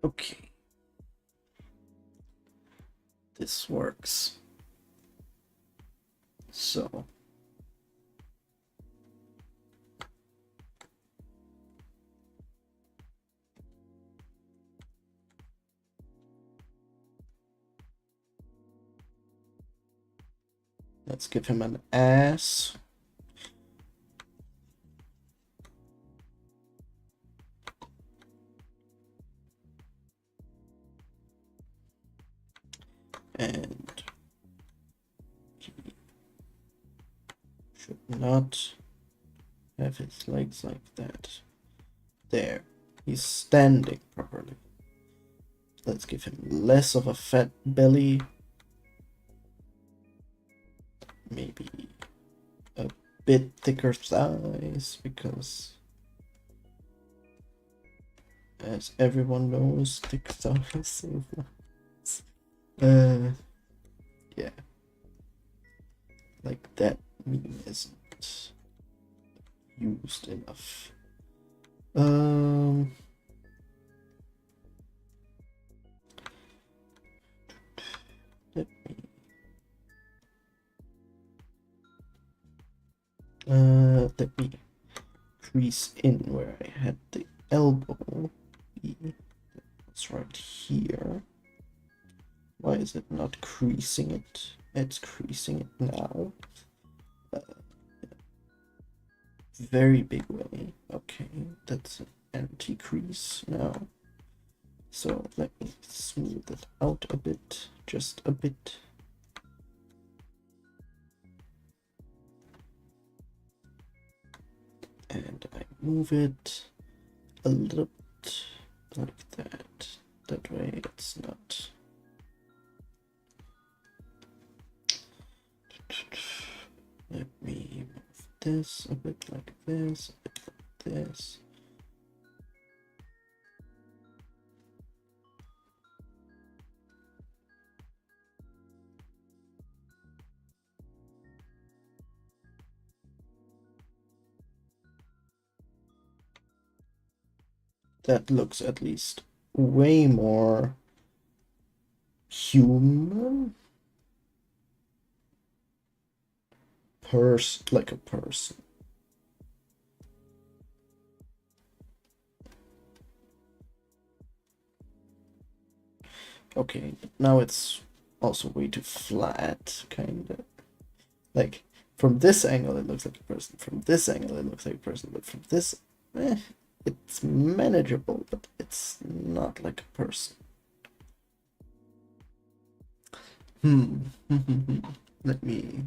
Okay. This works. So. Let's give him an ass. And he should not have his legs like that. There. He's standing properly. Let's give him less of a fat belly. Maybe a bit thicker thighs, because as everyone knows, thick thighs save lives. Yeah. Like that meme isn't used enough. Let me crease in where I had the elbow. It's right here. Why is it not creasing it? It's creasing it now. Very big way. Okay, that's an anti-crease now. So let me smooth it out a bit, just a bit. And I move it a little bit like that. That way it's not. Let me move this a bit like this, a bit like this. That looks at least way more human. Like a person. Okay, but now it's also way too flat, kinda. Like, from this angle it looks like a person, from this angle it looks like a person, but from this, it's manageable, but it's not like a person. Let me...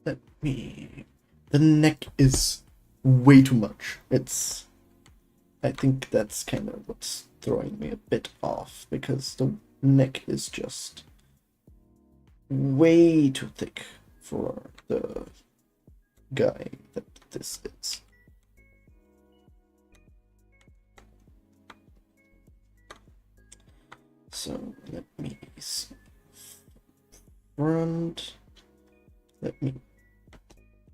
Let me... The neck is way too much. I think that's kind of what's throwing me a bit off, because the neck is just way too thick for the guy that this is. So let me see. Front. Let me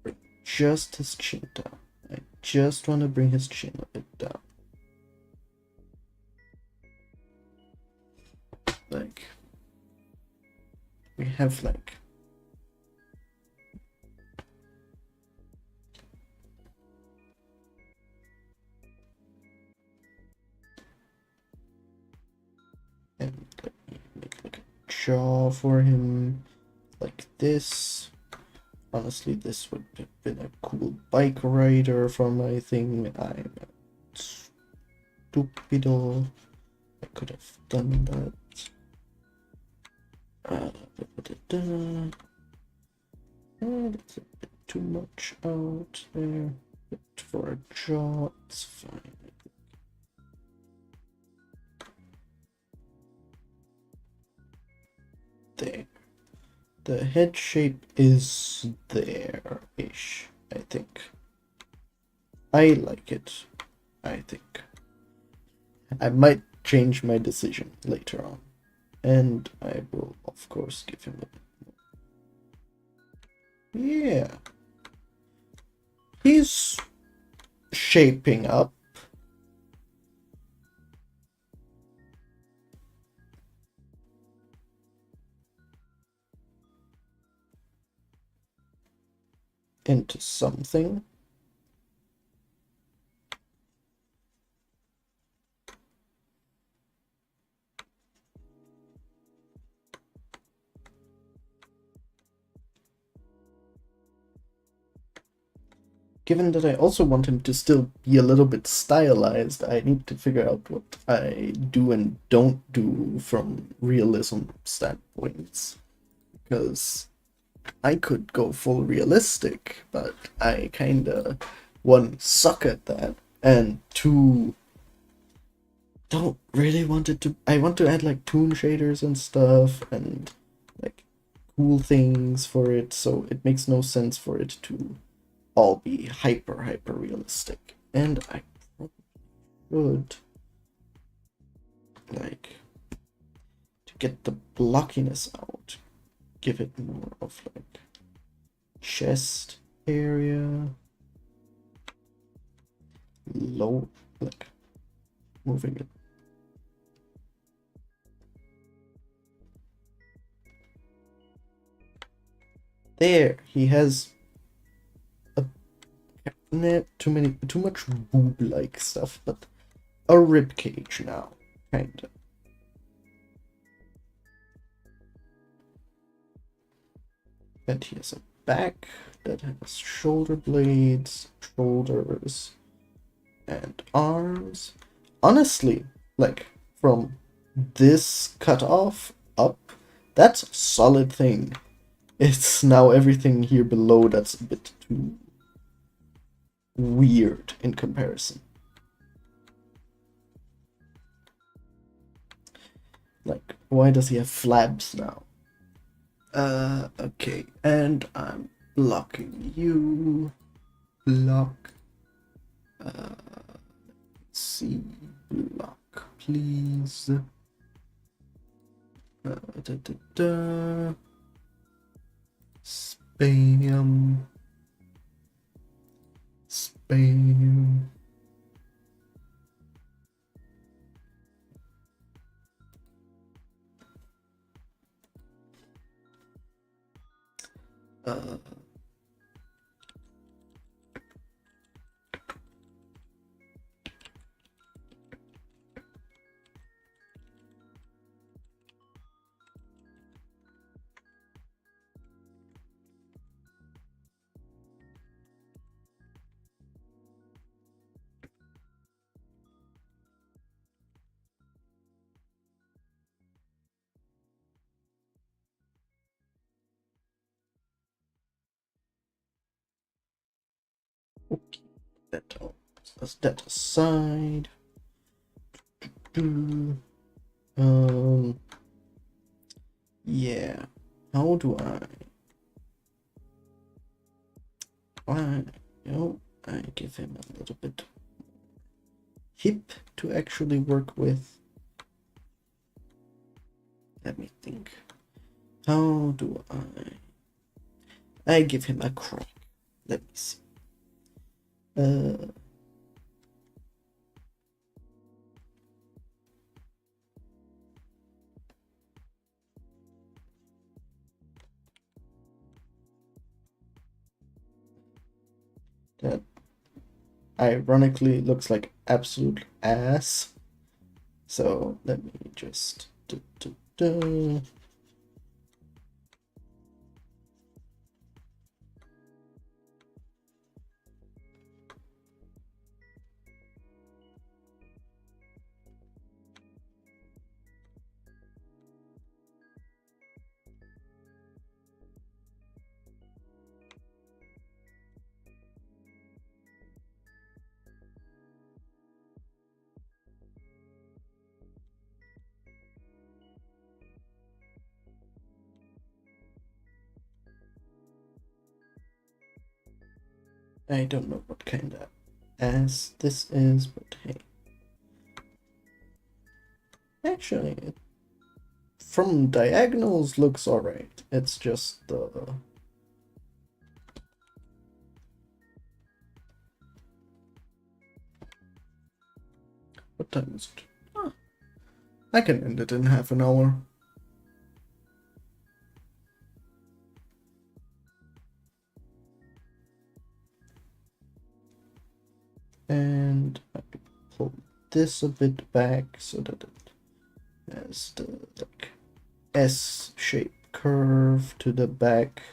bring just his chin down. I just want to bring his chin a bit down. Like, we have like and let me make like a jaw for him like this. Honestly, this would have been a cool bike rider for my thing. I'm stupido. I could have done that. That's a bit too much out there. But for a jaw, it's fine. There. The head shape is there-ish, I think. I like it, I think. I might change my decision later on. And I will, of course, give him a bit more. Yeah. He's shaping up. Into something. given that I also want him to still be a little bit stylized, I need to figure out what I do and don't do from realism standpoints. Because I could go full realistic, but I kinda, one, suck at that, and two, don't really want it to. I want to add like toon shaders and stuff, and like cool things for it, so it makes no sense for it to all be hyper realistic. And I would like to get the blockiness out, give it more of like chest area, low, like moving it. There, he has too much boob-like stuff, but a rib cage now, kinda. And he has a back that has shoulder blades, shoulders, and arms. Honestly, like from this cut off up, that's a solid thing. It's now everything here below that's a bit too weird in comparison. Like, why does he have flabs now? Okay, and I'm blocking you. Block. Let's see, block, please. Spam. Spam. Okay, that's that aside. Yeah. How do I give him a little bit hip to actually work with. Let me think. How do I give him a crack. Let me see. That ironically looks like absolute ass. So let me just I don't know what kind of ass this is, but hey. Actually, it, from diagonals looks alright. It's just the... What time is it? Ah, I can end it in half an hour. And I pull this a bit back so that it has the like S-shaped curve to the back.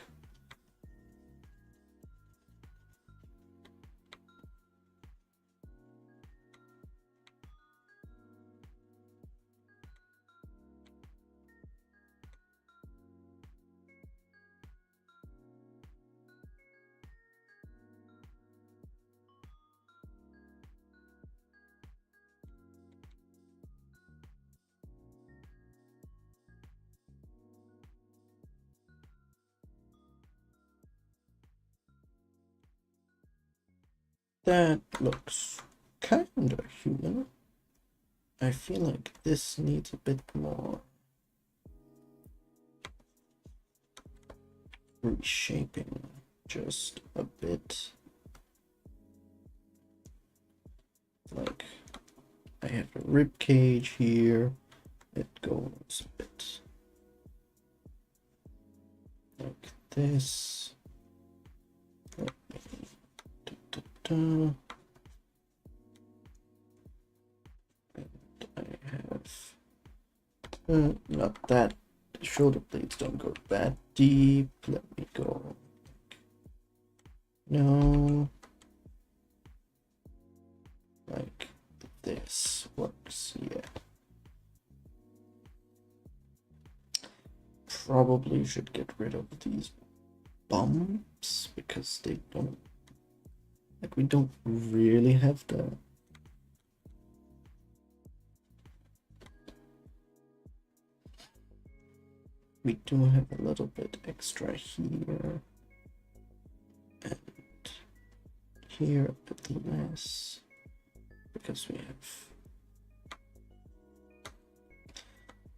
That looks kinda human. I feel like this needs a bit more reshaping, just a bit. Like, I have a rib cage here. It goes a bit like this. Let me, and I have not that. The shoulder blades don't go that deep. Let me go. No. Like this works, yeah. Probably should get rid of these bumps because they don't, like, we don't really have the we do have a little bit extra here and here a bit less because we have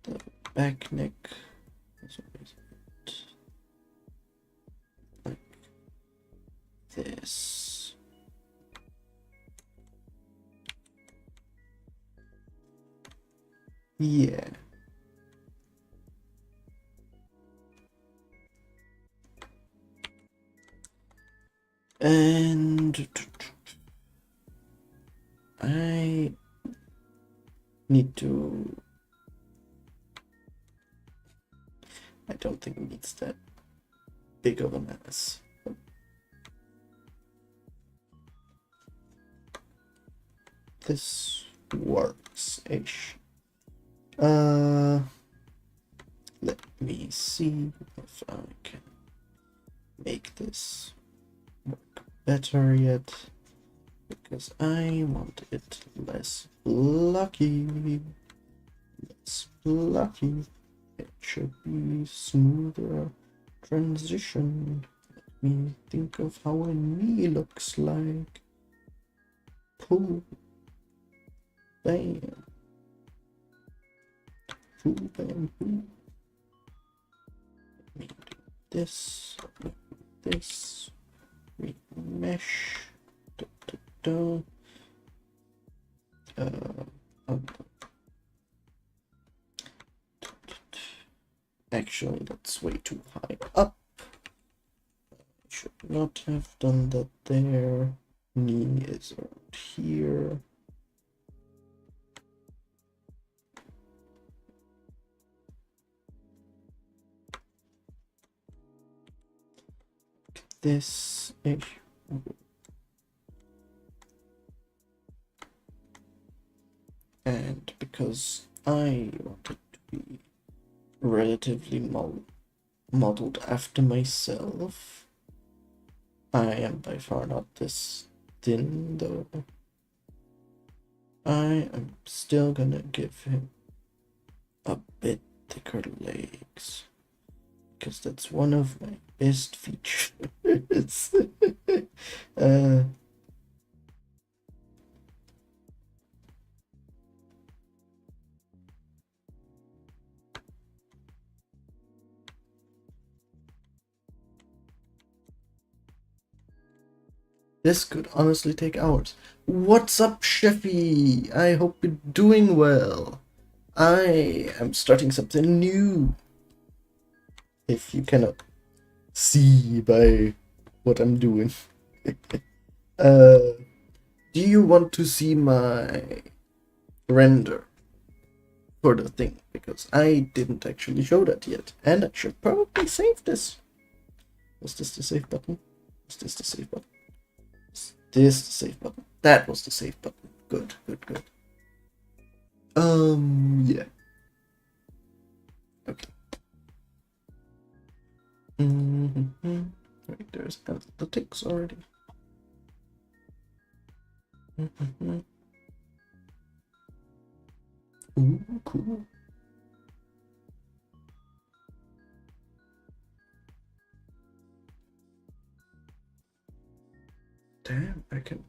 the back neck is always a bit like this. Yeah. And I need to. I don't think it needs that big of an ass. This works-ish. Let me see if I can make this work better yet, because I want it less blocky. Less blocky. It should be smoother transition. Let me think of how a knee looks like. Pull. Bam. Pull, bam, pull. Let me do this. This. Remesh. Da, da, da. Actually, that's way too high up. I should not have done that there. Knee is around here. This ish. And because I want it to be relatively modeled after myself, I am by far not this thin though. I am still gonna give him a bit thicker legs because that's one of my best features. This could honestly take hours. What's up, Chefy? I hope you're doing well. I am starting something new. If you cannot see by what I'm doing. Do you want to see my render for the thing? Because I didn't actually show that yet. And I should probably save this. Was this the save button? Was this the save button? Was this the save button? That was the save button. Good, good, good. Yeah. Okay. Wait, there's analytics already. Ooh, cool. Damn, I can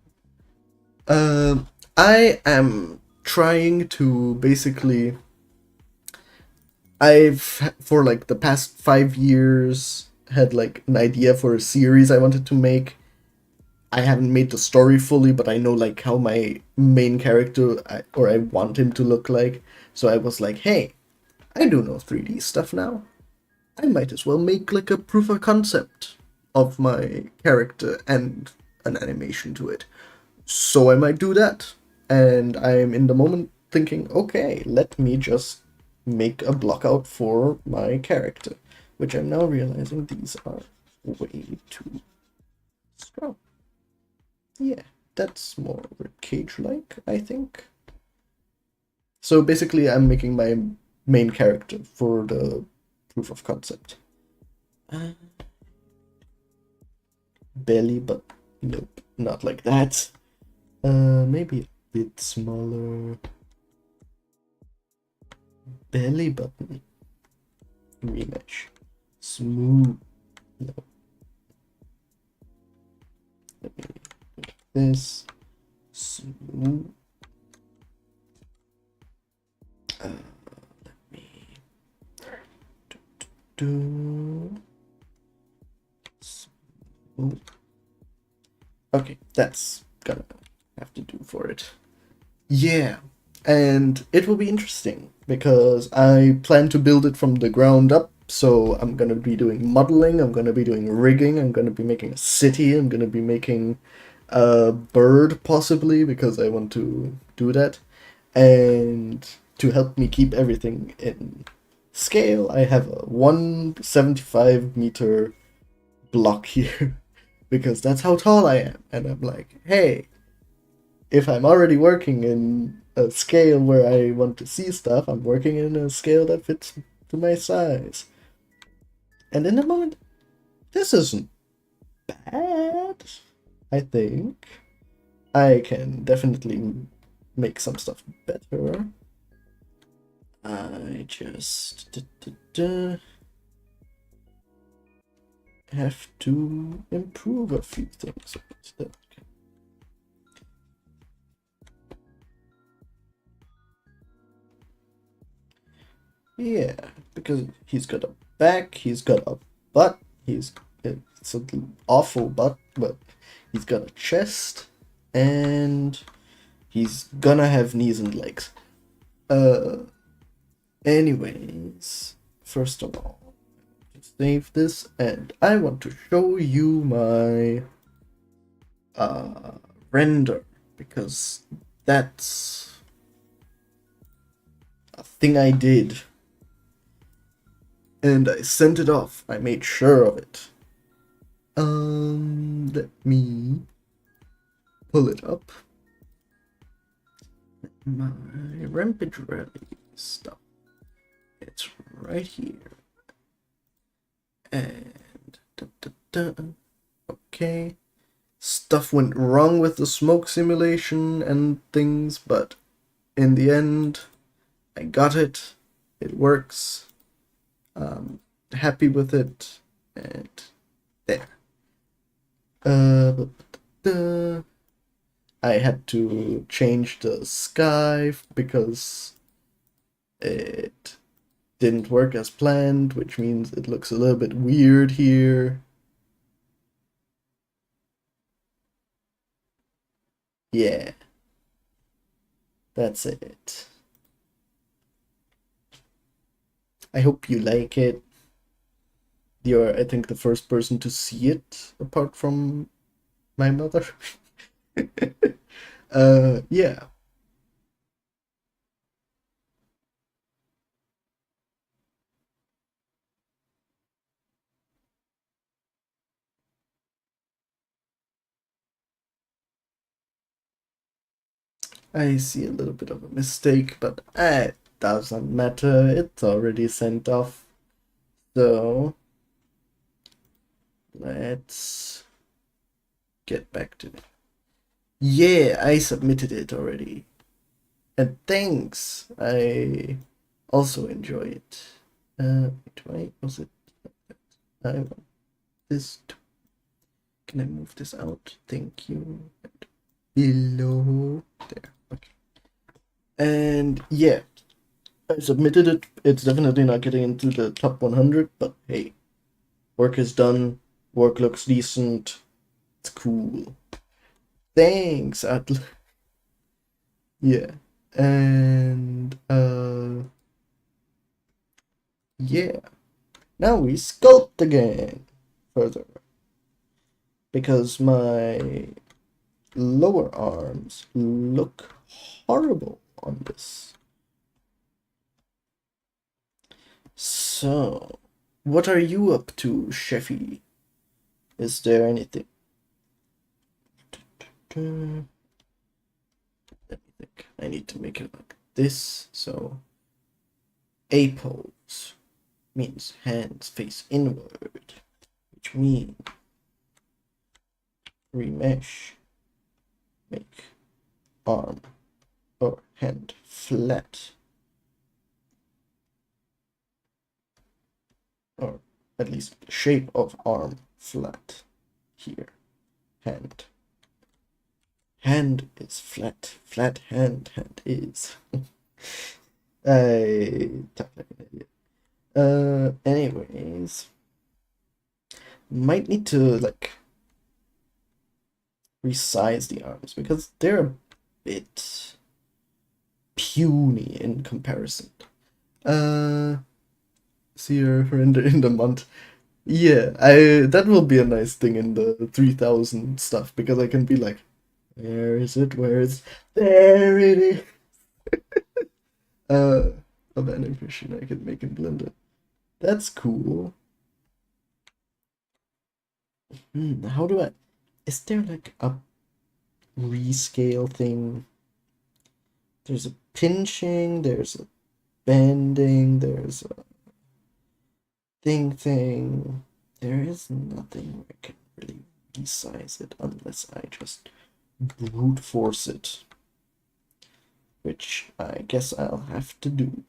I am trying to basically. I've for like the past 5 years had like an idea for a series I wanted to make. I haven't made the story fully, but I know like how my main character or I want him to look like. So I was like, hey, I do know 3D stuff now. I might as well make like a proof of concept of my character and an animation to it. So I might do that. And I'm in the moment thinking, okay, let me just make a block out for my character, which I'm now realizing these are way too strong. Yeah, that's more cage-like, I think. So basically, I'm making my main character for the proof of concept. Belly, but nope, not like that. Maybe a bit smaller. Belly button. Remesh. Smooth. No. Let me do this. Smooth. Let me do. Smooth. Okay, that's gonna have to do for it. Yeah, and it will be interesting because I plan to build it from the ground up. So I'm gonna be doing modeling, I'm gonna be doing rigging, I'm gonna be making a city, I'm gonna be making a bird possibly because I want to do that. And to help me keep everything in scale, I have a 175-meter block here because that's how tall I am. And I'm like, hey, if I'm already working in a scale where I want to see stuff, I'm working in a scale that fits to my size. And in the moment, this isn't bad, I think. I can definitely make some stuff better. I just have to improve a few things. Yeah, because he's got a back, he's got a butt, it's an awful butt, but he's got a chest, and he's gonna have knees and legs. Anyways, first of all, save this, and I want to show you my render because that's a thing I did. And I sent it off. I made sure of it. Let me pull it up. My Rampage Rally stuff. It's right here. And okay. Stuff went wrong with the smoke simulation and things, but in the end, I got it. It works. Happy with it, and there. I had to change the sky because it didn't work as planned, which means it looks a little bit weird here. Yeah, that's it. I hope you like it. You're, I think, the first person to see it apart from my mother. Yeah. I see a little bit of a mistake, but it doesn't matter. It's already sent off. So let's get back to it. Yeah, I submitted it already. And thanks. I also enjoy it. Wait, why was it? I want this. Can I move this out? Thank you. below there. Okay. And yeah, I submitted it. It's definitely not getting into the top 100, but hey, work is done. Work looks decent. It's cool. Thanks, Atl. Yeah. And yeah. Now we sculpt again further. Because my lower arms look horrible on this. So, what are you up to, Chefy? Is there anything? Let me think. I need to make it like this. So, A pose means hands face inward, which means remesh, make arm or hand flat, or at least shape of arm flat here. Hand is flat. Flat hand is. I talk like an idiot. Anyways, might need to like resize the arms because they're a bit puny in comparison. See her in the month. Yeah, that will be a nice thing in the 3000 stuff because I can be like, where is it? Where is there it is? Of animation I can make in Blender. That's cool. How do I? Is there like a rescale thing? There's a pinching, there's a bending, there's a thing. There is nothing where I can really resize it unless I just brute force it. Which I guess I'll have to do.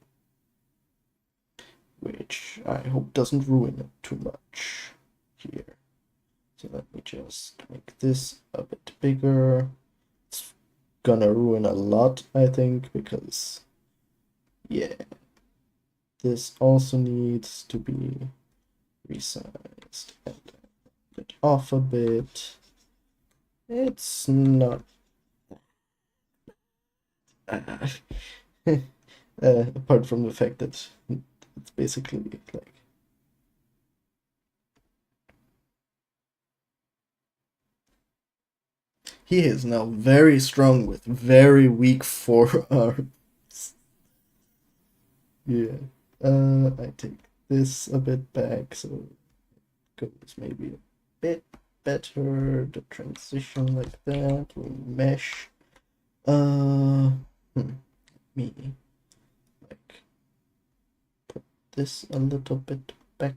Which I hope doesn't ruin it too much here. So let me just make this a bit bigger. It's gonna ruin a lot, I think, because yeah, this also needs to be resized and it off a bit. It's not apart from the fact that it's basically like he is now very strong with very weak forearms. Yeah. I take this a bit back so it goes maybe a bit better. The transition like that. We mesh. Me like put this a little bit back.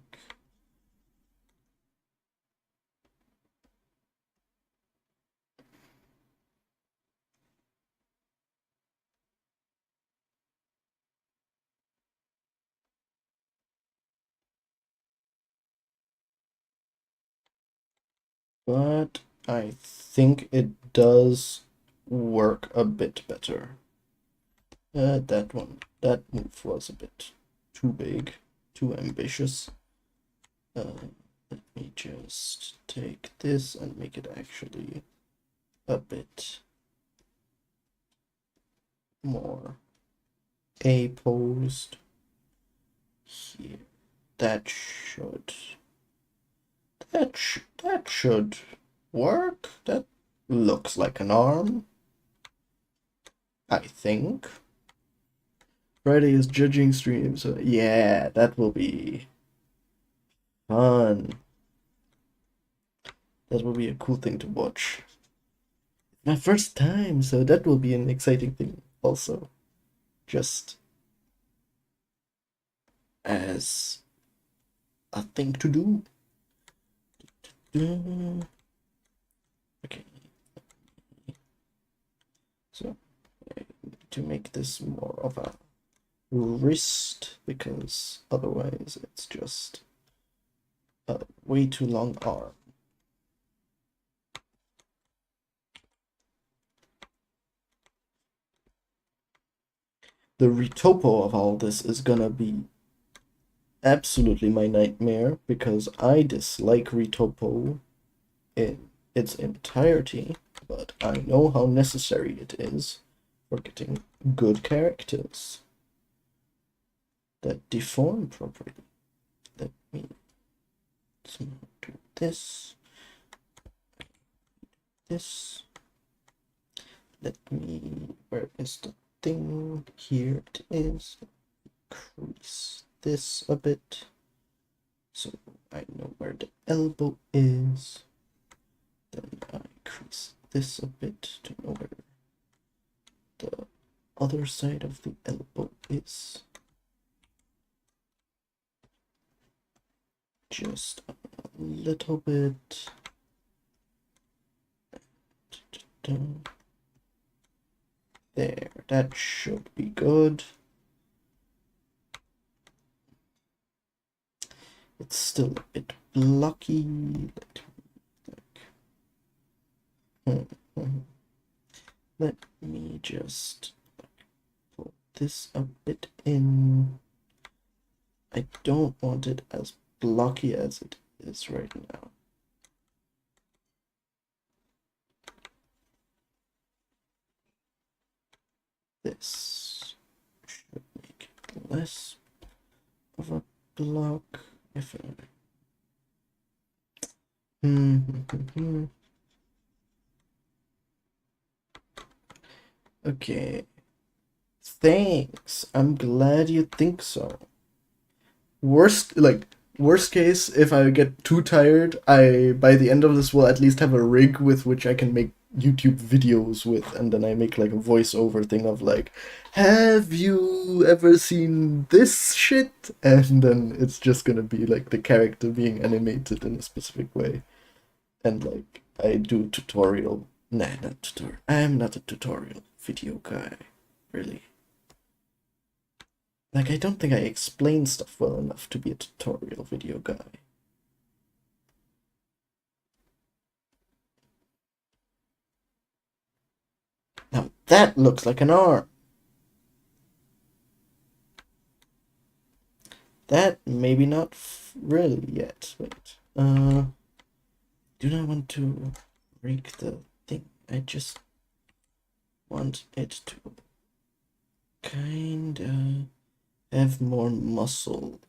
But I think it does work a bit better. That move was a bit too big, too ambitious. Let me just take this and make it actually a bit more A-posed here. That should work. That looks like an arm, I think. Friday is judging stream, so yeah, that will be fun. That will be a cool thing to watch. My first time, so that will be an exciting thing also. Just as a thing to do. Okay. So I need to make this more of a wrist because otherwise it's just a way too long arm. the retopo of all this is gonna be absolutely my nightmare because I dislike retopo in its entirety, but I know how necessary it is for getting good characters that deform properly. Let me do this. This. Let me. Where is the thing? Here it is. Increase this a bit so I know where the elbow is. Then I increase this a bit to know where the other side of the elbow is. Just a little bit. There, that should be good. It's still a bit blocky. Let me just pull this a bit in. I don't want it as blocky as it is right now. This should make it less of a block if I... Okay. Thanks. I'm glad you think so. Worst case, if I get too tired, I by the end of this will at least have a rig with which I can make YouTube videos with, and then I make like a voiceover thing of like, have you ever seen this shit? And then it's just gonna be like the character being animated in a specific way. And like I do tutorial. Nah, not tutorial. I'm not a tutorial video guy, really. Like, I don't think I explain stuff well enough to be a tutorial video guy. Now that looks like an arm. That maybe not really yet. Wait. Do not want to break the thing. I just want it to kinda have more muscle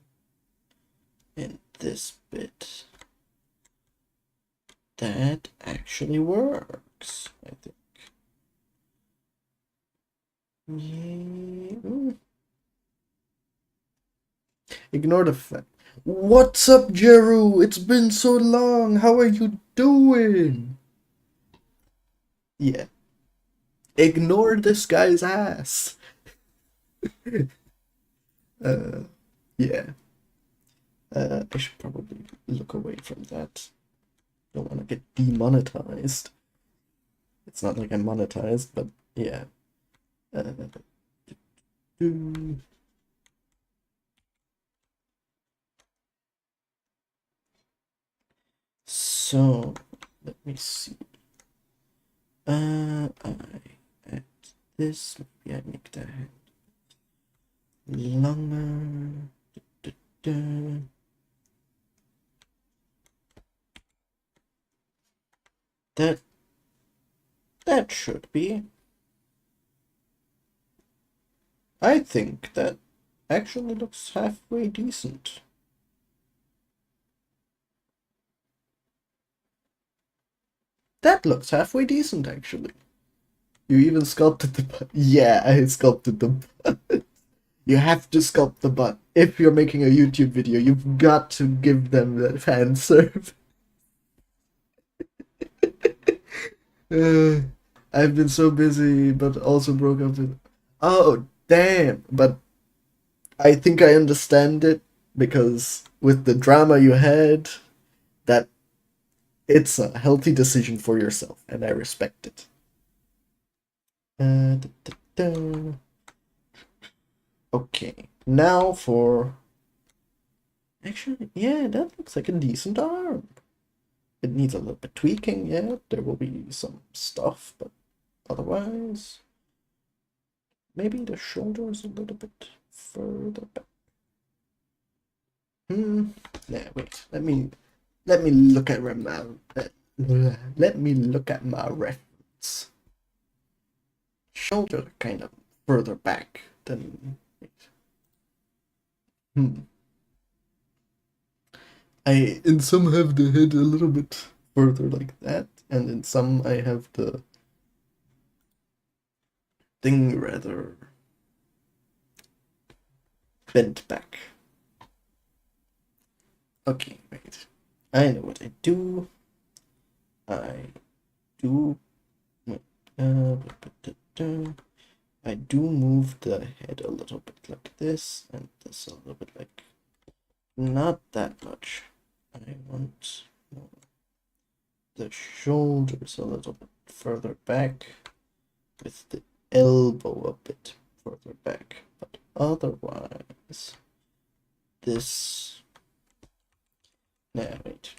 in this bit. That actually works, I think. Yeah. Ignore the fact. What's up, Jeru? It's been so long. How are you doing? Yeah. Ignore this guy's ass. Yeah. I should probably look away from that. Don't want to get demonetized. It's not like I'm monetized, but yeah. So let me see. I add this. Maybe I make that longer. That should be. I think that actually looks halfway decent. That looks halfway decent, actually. You even sculpted the butt. Yeah, I sculpted the butt. You have to sculpt the butt. If you're making a YouTube video, you've got to give them that fan serve. I've been so busy, but also broke up with... Oh, damn. But I think I understand it, because with the drama you had, that it's a healthy decision for yourself, and I respect it. Okay, now for... Actually, yeah, that looks like a decent arm. It needs a little bit tweaking, yeah. There will be some stuff, but otherwise... Maybe the shoulders a little bit further back. Nah, wait. Let me look at let me look at my reference. Shoulder kind of further back than. In some have the head a little bit further like that, and in some I have the thing rather bent back. Okay, wait. I know what I do. I do. I do move the head a little bit like this, and this a little bit like. Not that much. I want the shoulders a little bit further back, with the elbow a bit further back, but otherwise, this. Now, wait.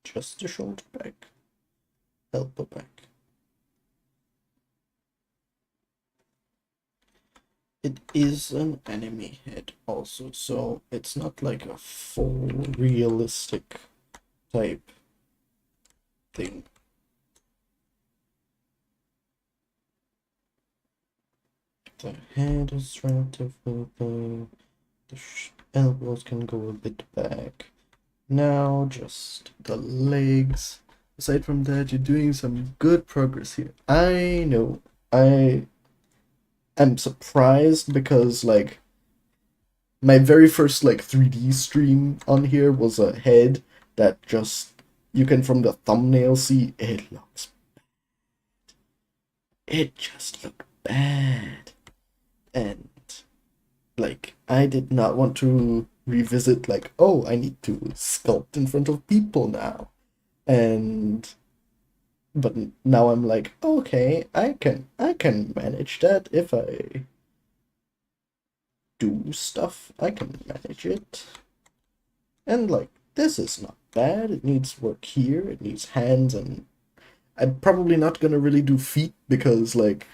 Just the shoulder back, elbow back. It is an anime head also, so it's not like a full realistic type thing. The head is relatively low. The elbows can go a bit back. Now just the legs. Aside from that, you're doing some good progress here. I know. I am surprised because like my very first like 3D stream on here was a head that just you can from the thumbnail see it looks bad. It just looked bad. And like I did not want to revisit like, oh, I need to sculpt in front of people now. But now I'm like, okay, I can manage that if I do stuff. I can manage it. And like this is not bad. It needs work here. It needs hands, and I'm probably not gonna really do feet because like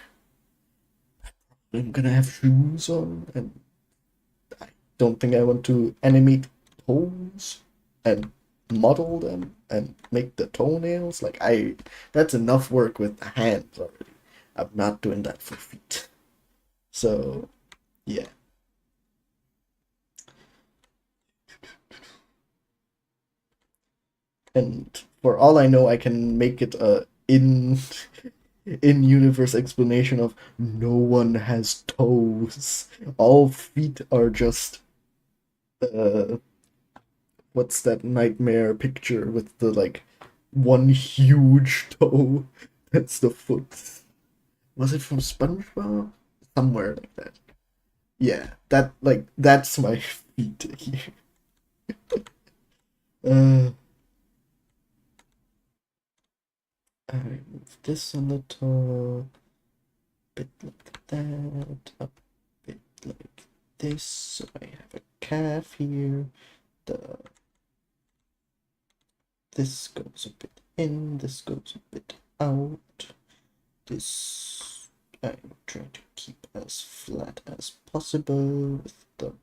I'm gonna have shoes on, and I don't think I want to animate toes and model them and make the toenails. Like that's enough work with the hands already. I'm not doing that for feet. So yeah. And for all I know, I can make it a in-universe explanation of no one has toes. All feet are just what's that nightmare picture with the like one huge toe? That's the foot. Was it from SpongeBob? Somewhere like that. Yeah, that's my feet here. I move this a little bit like that, a bit like this. So I have a calf here. This goes a bit in, this goes a bit out. This I'm trying to keep as flat as possible with the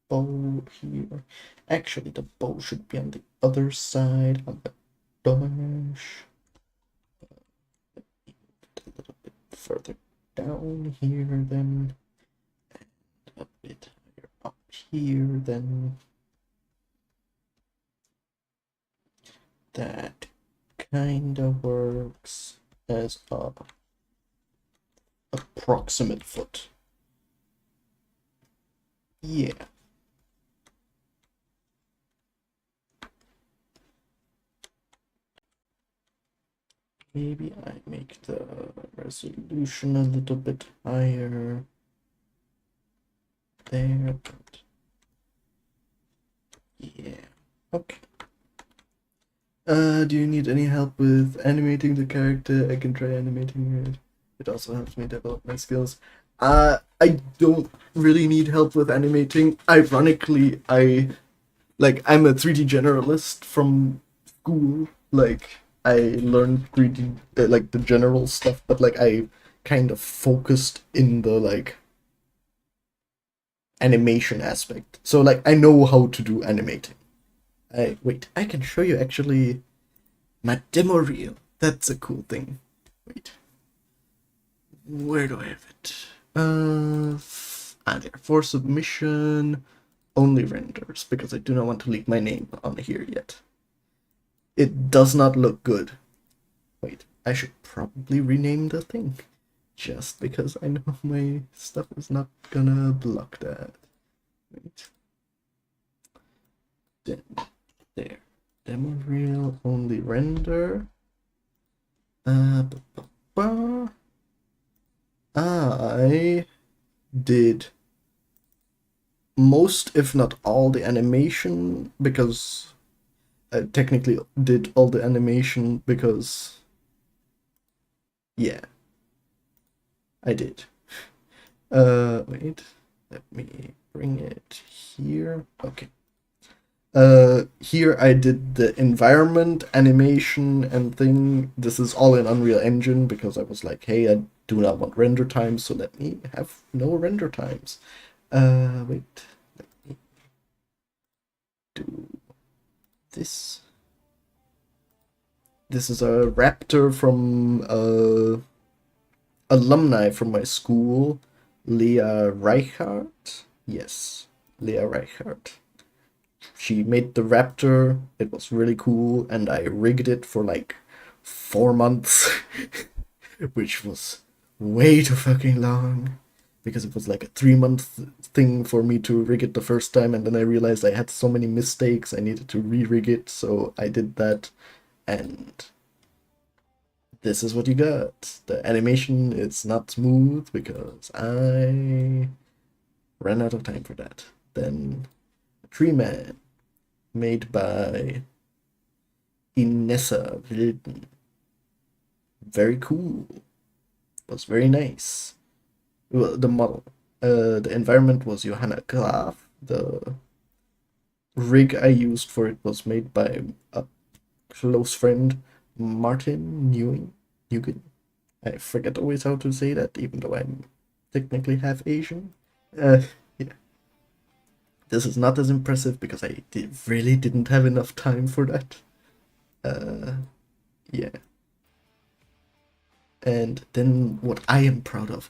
bow here. Actually, the bow should be on the other side, on the dash. A little bit further down here then, and a bit higher up here then. That kinda works as a approximate foot. Yeah. Maybe I make the resolution a little bit higher there, but yeah, okay. Do you need any help with animating the character? I can try animating it. It also helps me develop my skills. I don't really need help with animating. Ironically, I'm a 3D generalist from school. Like I learned 3D like the general stuff, but like I kind of focused in the like animation aspect. So like I know how to do animating. I can show you actually my demo reel. That's a cool thing. Wait. Where do I have it? There. For submission, only renders, because I do not want to leak my name on here yet. It does not look good. Wait, I should probably rename the thing. Just because I know my stuff is not gonna block that. Wait. Then, there. Demo reel, only render. I did most, if not all, the animation because I technically did all the animation because, yeah, I did. Wait, let me bring it here. Okay. Here I did the environment, animation, and thing. This is all in Unreal Engine because I was like, hey, I do not want render times, so let me have no render times. Wait, let me do this. This is a raptor from alumni from my school, Leah Reichert. Yes, Leah Reichert. She made the raptor. It was really cool, and I rigged it for like 4 months, which was way too fucking long because it was like a 3-month thing for me to rig it the first time, and then I realized I had so many mistakes I needed to re-rig it, so I did that, and this is what you got. The animation is not smooth because I ran out of time for that. Then Tree Man, made by Inessa Wilden. Very cool. Was very nice. Well, the model. The environment was Johanna Graf. The rig I used for it was made by a close friend, Martin Nguyen. I forget always how to say that, even though I'm technically half Asian. Yeah. This is not as impressive because I really didn't have enough time for that. Yeah. And then what I am proud of,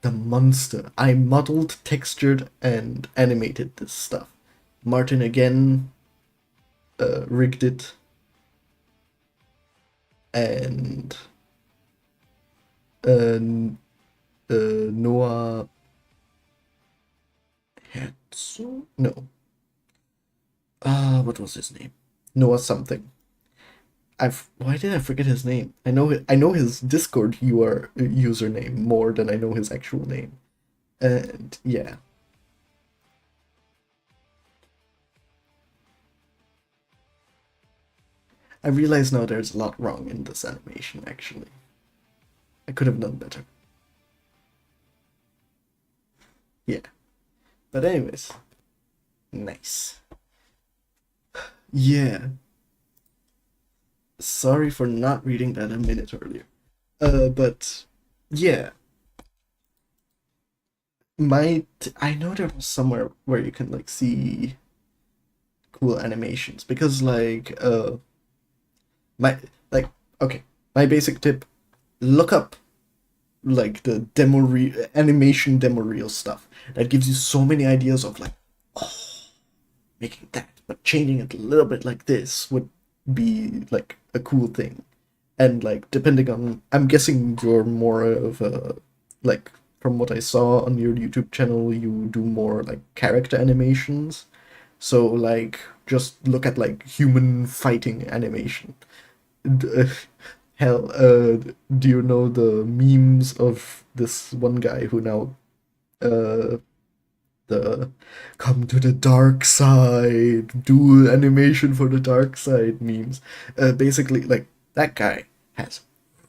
the monster. I modeled, textured, and animated this stuff. Martin again rigged it. And Noah Hetzo? No. What was his name? Noah something. Why did I forget his name? I know his Discord username more than I know his actual name. And yeah. I realize now there's a lot wrong in this animation, actually. I could have done better. Yeah. But anyways. Nice. Yeah. Sorry for not reading that a minute earlier. But yeah. I know there was somewhere where you can like see cool animations because my like okay, my basic tip, look up like the animation demo reel stuff. That gives you so many ideas of like, oh, making that, but changing it a little bit like this would be like a cool thing. And like depending on, I'm guessing you're more of a like, from what I saw on your YouTube channel, you do more like character animations. So like just look at like human fighting animation. Hell, do you know the memes of this one guy who now the come to the dark side, do animation for the dark side memes? Basically, like that guy has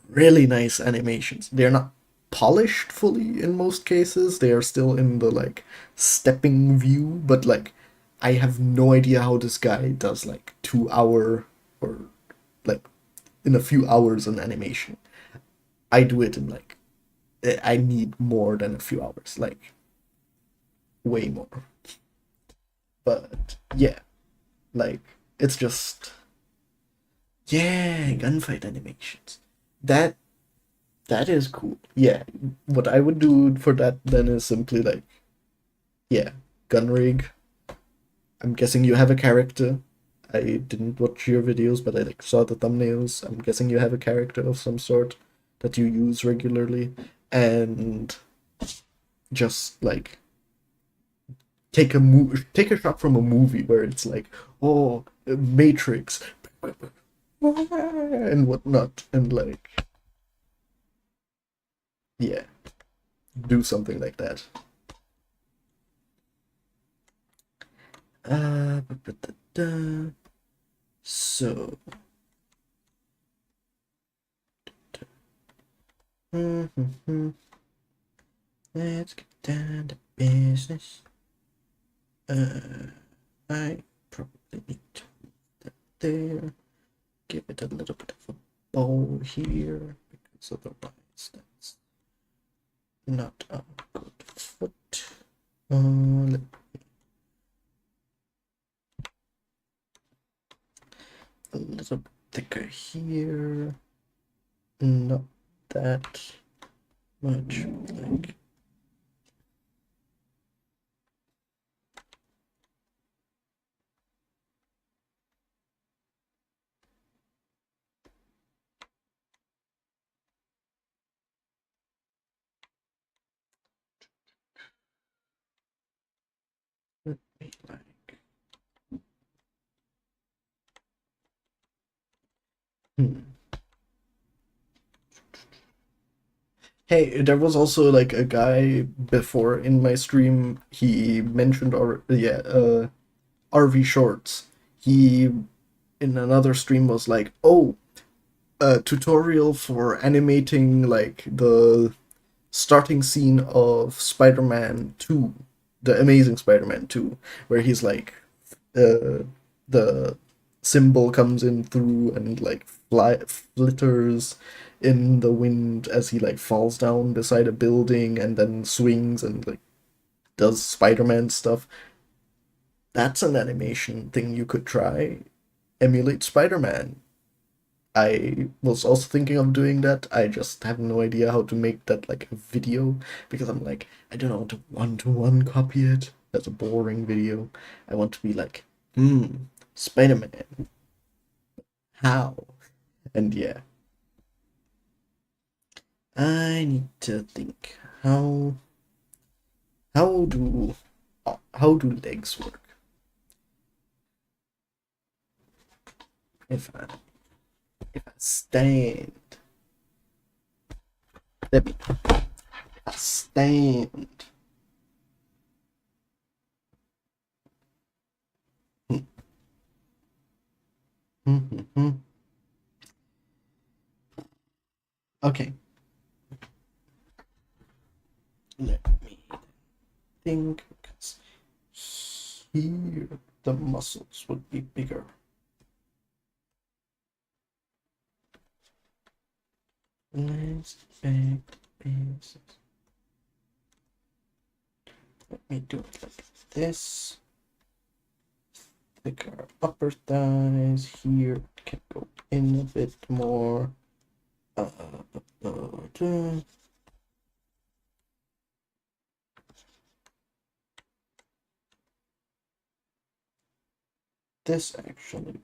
really nice animations. They're not polished fully in most cases. They are still in the like stepping view, but like I have no idea how this guy does like 2 hour or like in a few hours an animation. I do it in like I need more than a few hours, like way more. But yeah, like it's just yeah, gunfight animations. That that is cool. Yeah, what I would do for that then is simply like yeah, gun rig. I'm guessing you have a character. I didn't watch your videos, but I like saw the thumbnails. I'm guessing you have a character of some sort that you use regularly, and just like take a shot from a movie where it's like, oh, Matrix, and whatnot, and like, yeah, do something like that. So, let's get down to business. I probably need to move that there. Give it a little bit of a bow here, because otherwise that's not a good foot. Let a little bit thicker here. Not that much, like let me like Hey, there was also like a guy before in my stream. He mentioned or yeah, RV Shorts. He in another stream was like, "Oh, a tutorial for animating like the starting scene of Spider-Man 2, the Amazing Spider-Man 2, where he's like the symbol comes in through and like flitters in the wind as he like falls down beside a building and then swings and like does Spider-Man stuff. That's an animation thing you could try. Emulate Spider-Man. I was also thinking of doing that. I just have no idea how to make that like a video because I'm like, I don't want to one-to-one copy it. That's a boring video. I want to be like, Spider-Man. How? And yeah, I need to think how do how do legs work? If I if I stand, let me I stand. Okay, let me think because here the muscles would be bigger. Legs, back, base. Let me do it like this. Thicker upper thighs here can go in a bit more. This actually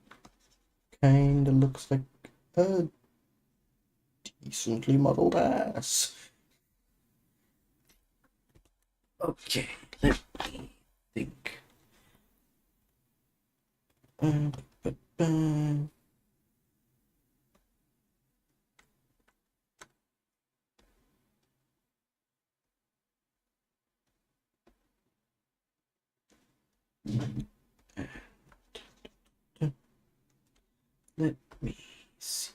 kind of looks like a decently modeled ass. Okay, let me think. Let me see.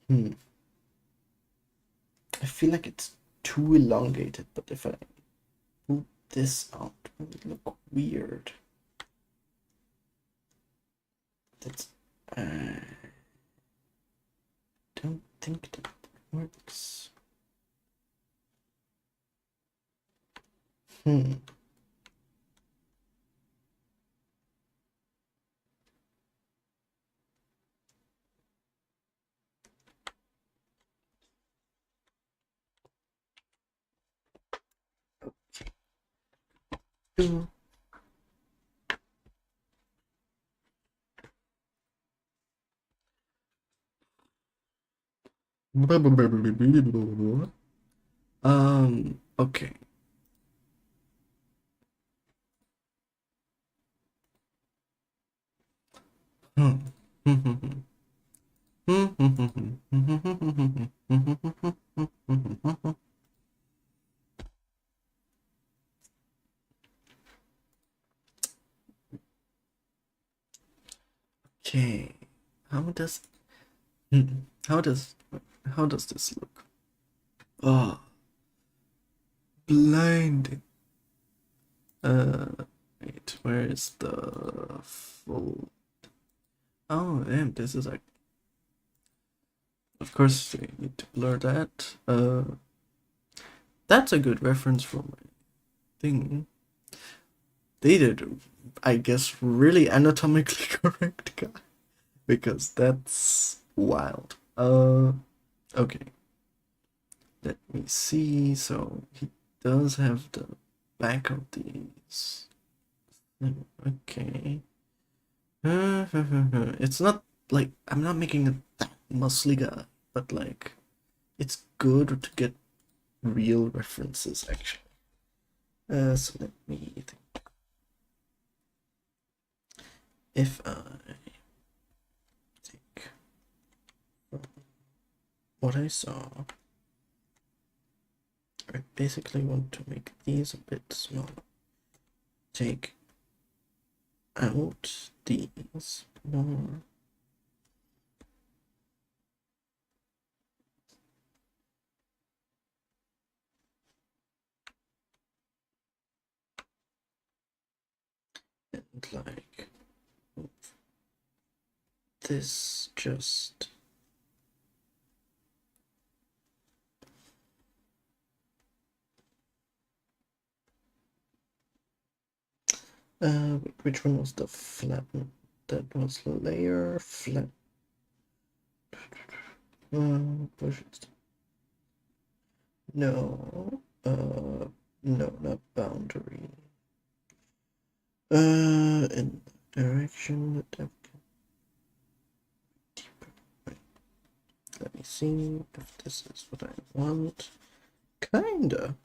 I feel like it's too elongated, but if I move this out, it would look weird. That's don't think that works. Okay. Okay. Okay. How does how does how does this look? Oh, blinding. Wait, where is the full? Oh, damn, this is like. Of course, I need to blur that. That's a good reference for my thing. They did, I guess, really anatomically correct guy, because that's wild. Okay. Let me see. So he does have the back of these. Okay. It's not like I'm not making it that muscly guy, but like it's good to get real references actually. So let me think. If I take what I saw, I basically want to make these a bit smaller. Take out these more. And like this just which one was the flatten? That was layer flat. Push it. No, no, not boundary. In direction, the depth deeper. Wait, let me see if this is what I want. Kinda.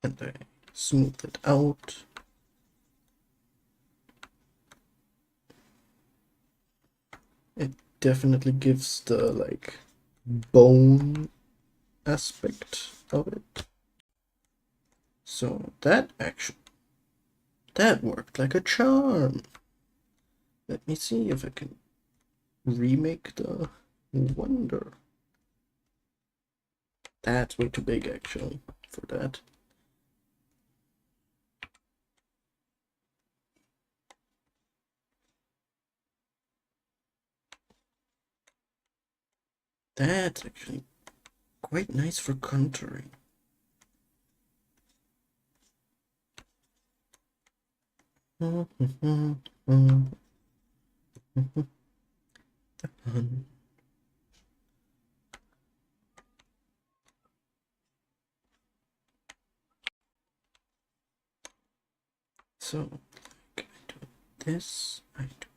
And I smooth it out. It definitely gives the like bone aspect of it. So that worked like a charm. Let me see if I can remake the wonder. That's way too big actually for that. That's actually quite nice for contouring. So, like, I do this, I do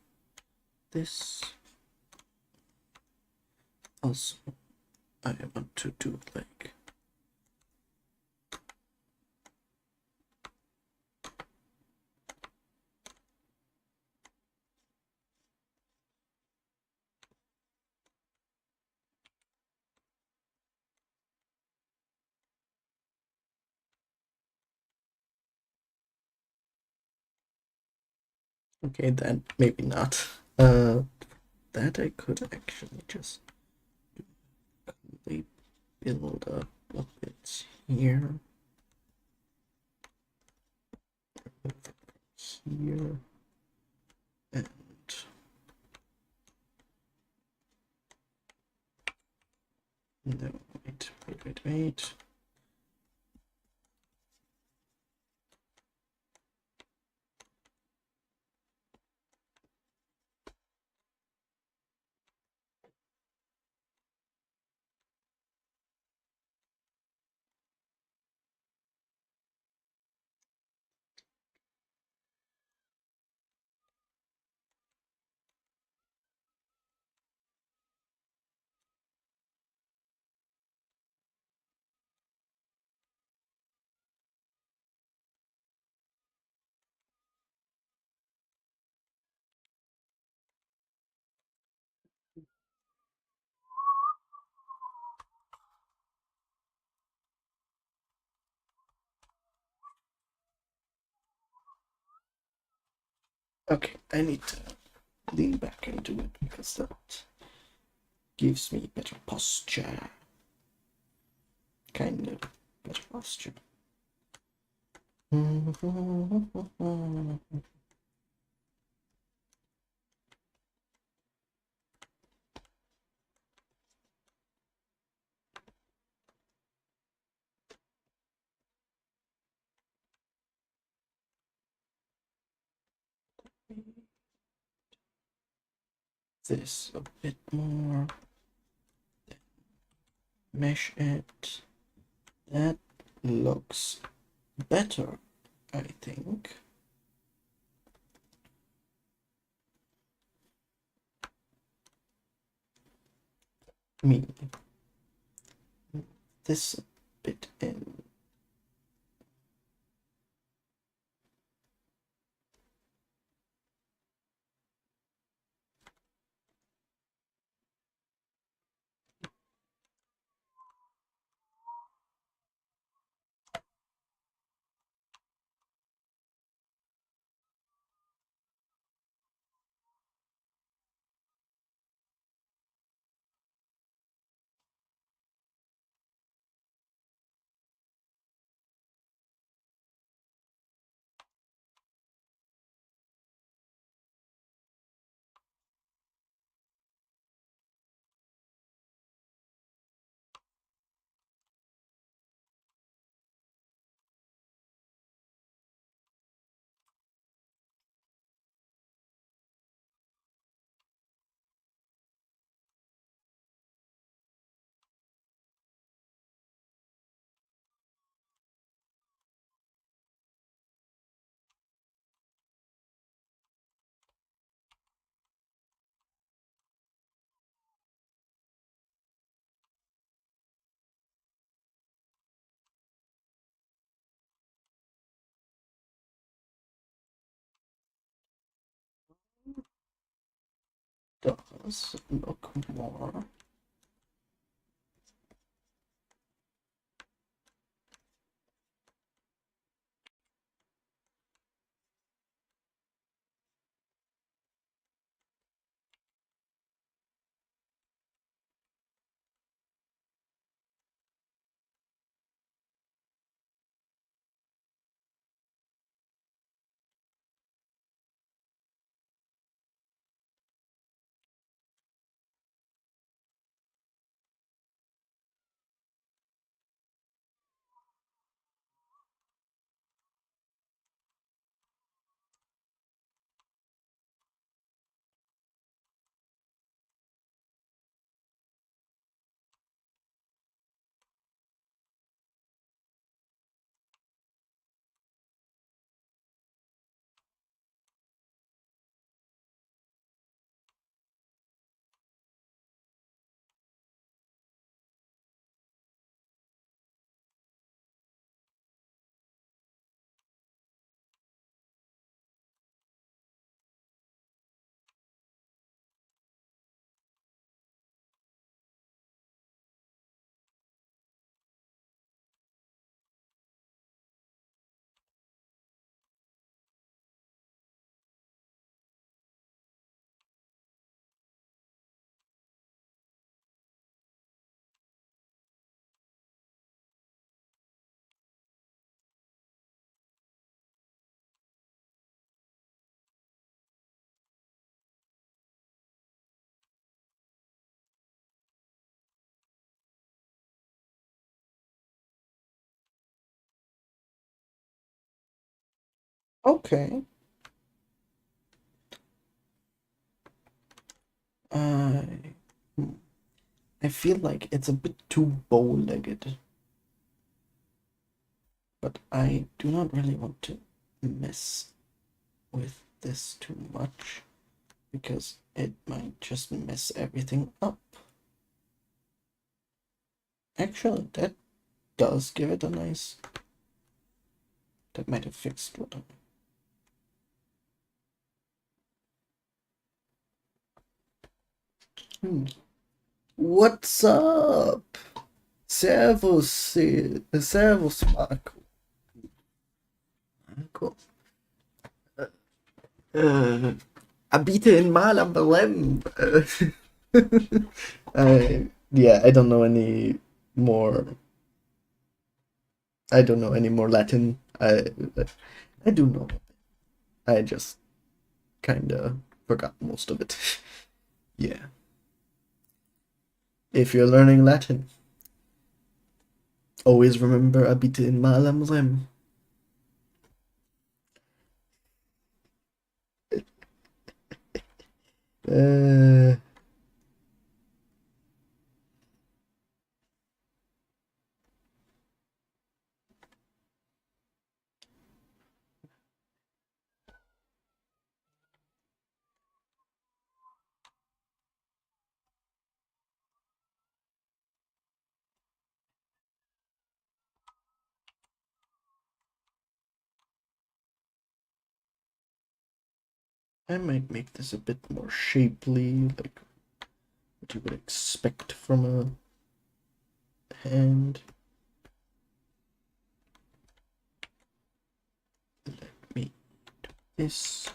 this. Also, I want to do like okay, that maybe not. That I could actually just build up a bit here, here, and Wait. Okay, I need to lean back into it because that gives me better posture. Kind of better posture. This a bit more. Mesh it. That looks better, I think. Me. This a bit in. Does look more. Okay. I I feel like it's a bit too bow-legged, but I do not really want to mess with this too much because it might just mess everything up. Actually, that does give it a nice. That might have fixed what I. What's up? Servus, Servus, Marco. Marco. Abite in Malam Belem. Yeah, I don't know any more. I don't know any more Latin. I do know. I just kinda forgot most of it. Yeah. If you're learning Latin, always remember Abite in Malam Belem. Uh, I might make this a bit more shapely, like what you would expect from a hand. Let me do this.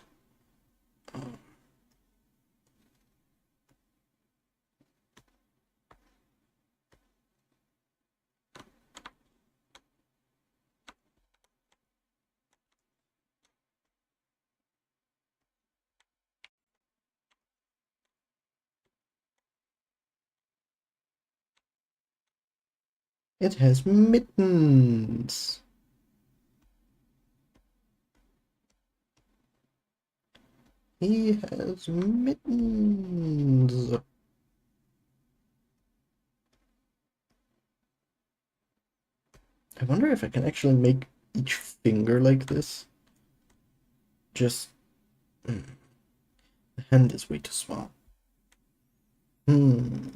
It has mittens. He has mittens. I wonder if I can actually make each finger like this. Just. The hand is way too small. Hmm.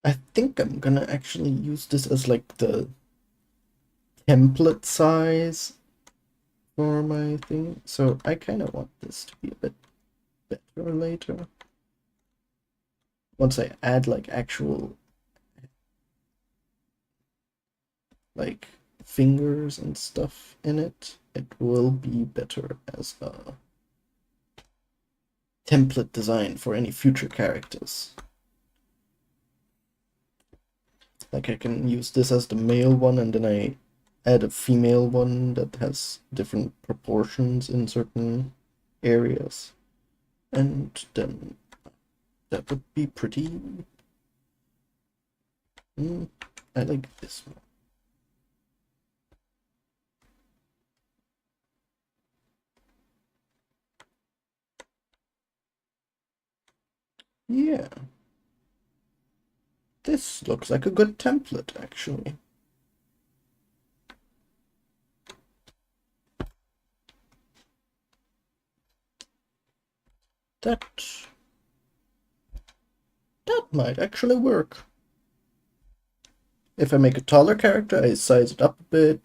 I think I'm gonna actually use this as like the template size for my thing. So I kind of want this to be a bit better later. Once I add like actual like fingers and stuff in it, it will be better as a template design for any future characters. Like I can use this as the male one and then I add a female one that has different proportions in certain areas. And then that would be pretty. I like this one. Yeah. This looks like a good template, actually. That might actually work. If I make a taller character, I size it up a bit,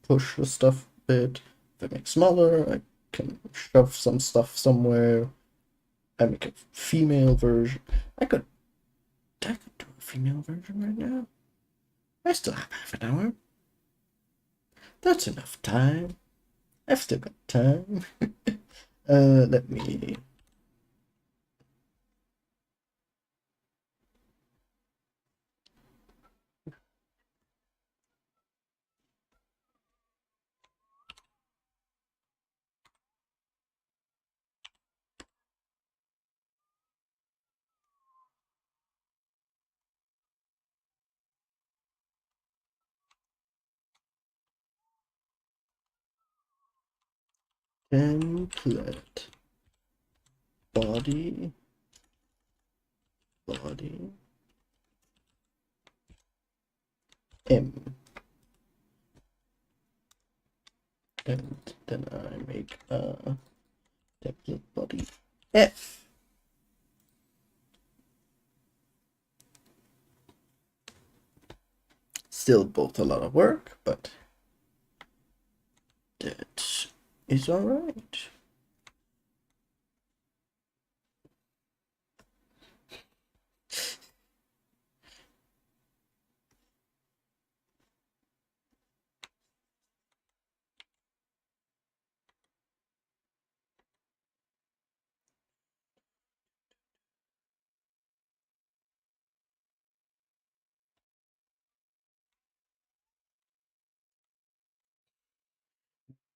push the stuff a bit. If I make smaller, I can shove some stuff somewhere. I make a female version. I could do a female version right now. I still have half an hour. That's enough time. I've still got time. Let me. template body M, and then I make a template body F. Still both a lot of work, but that is all right.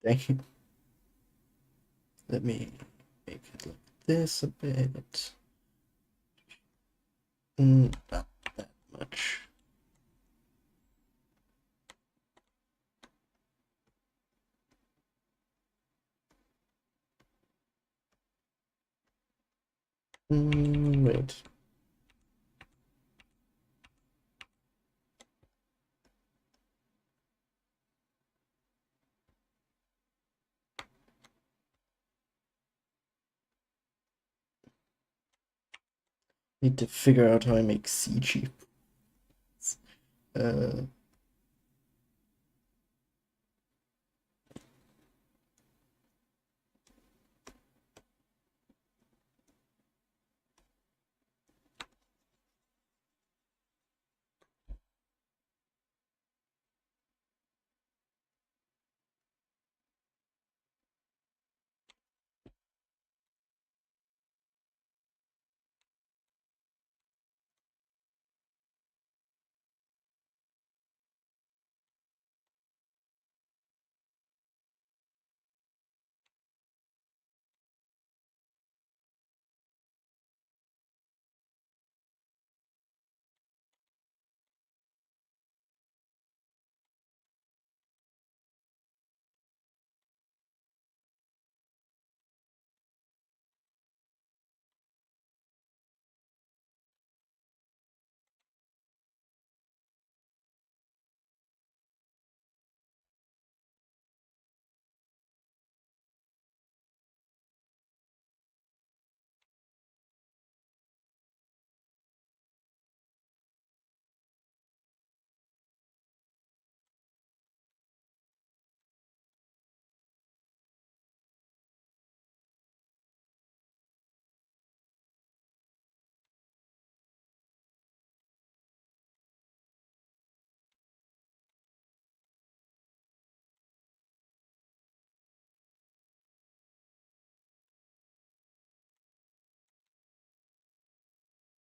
Thank you. Let me make it like this a bit. Not that much. Wait. Need to figure out how I make CG.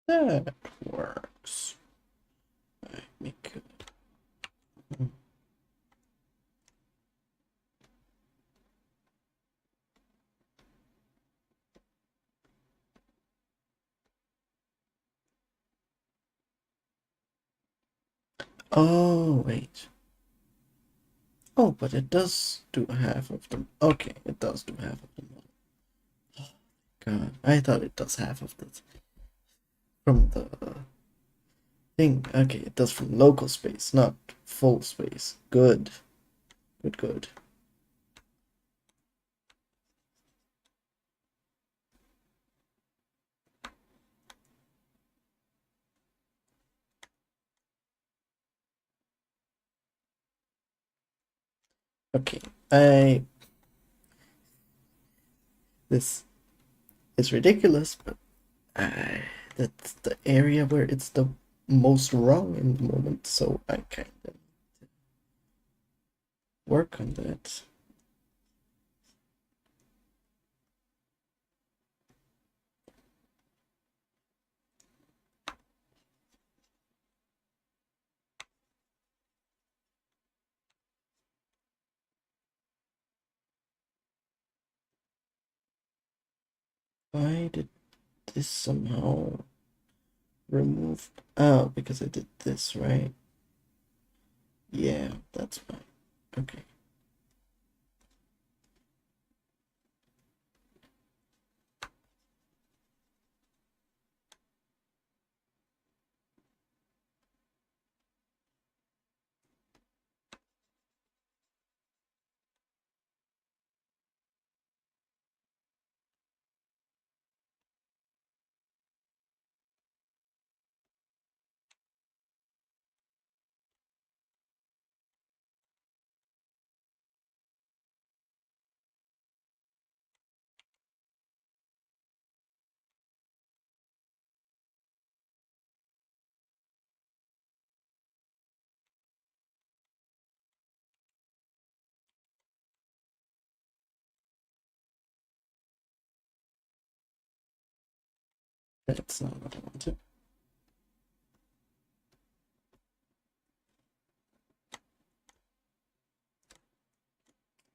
That works. I make it. Oh, wait. Oh, but it does do half of them. Okay, it does do half of them. God, I thought it does half of this from the thing. Okay, it does from local space, not full space. Good. Good. Okay, this is ridiculous, but that's the area where it's the most wrong in the moment, so I kind of work on that. Why did this somehow remove? Oh, because I did this, right? Yeah, that's fine. Okay. That's not what I wanted.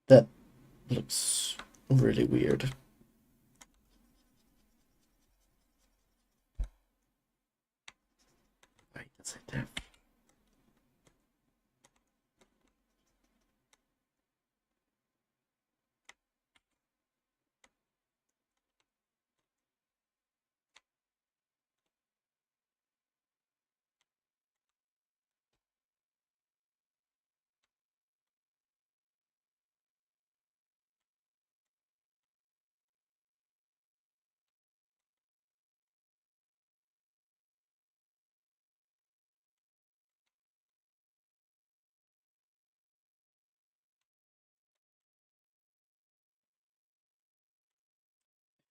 That looks really weird. Why does it have?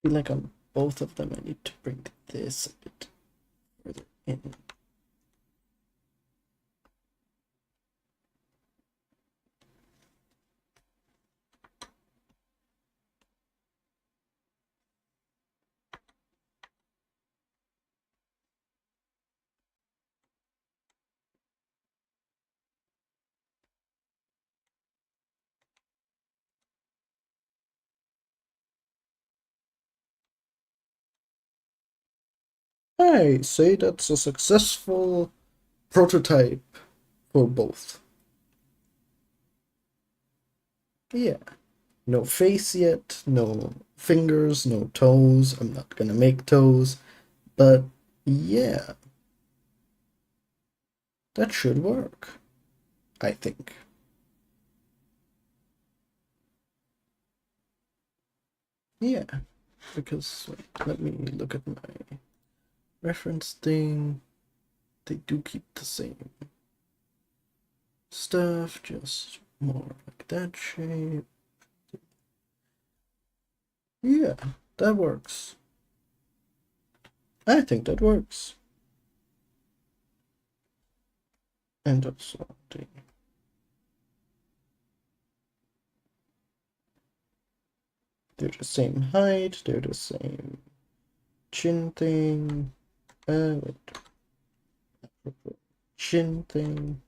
I feel like on both of them I need to bring this a bit further in. I say that's a successful prototype for both. Yeah. No face yet, no fingers, no toes. I'm not gonna make toes, but yeah, that should work, I think. Yeah, because wait, let me look at my reference thing. They do keep the same stuff, just more like that shape. Yeah, that works. I think that works. And also they're the same height, they're the same chin thing. Wait. Chin thing.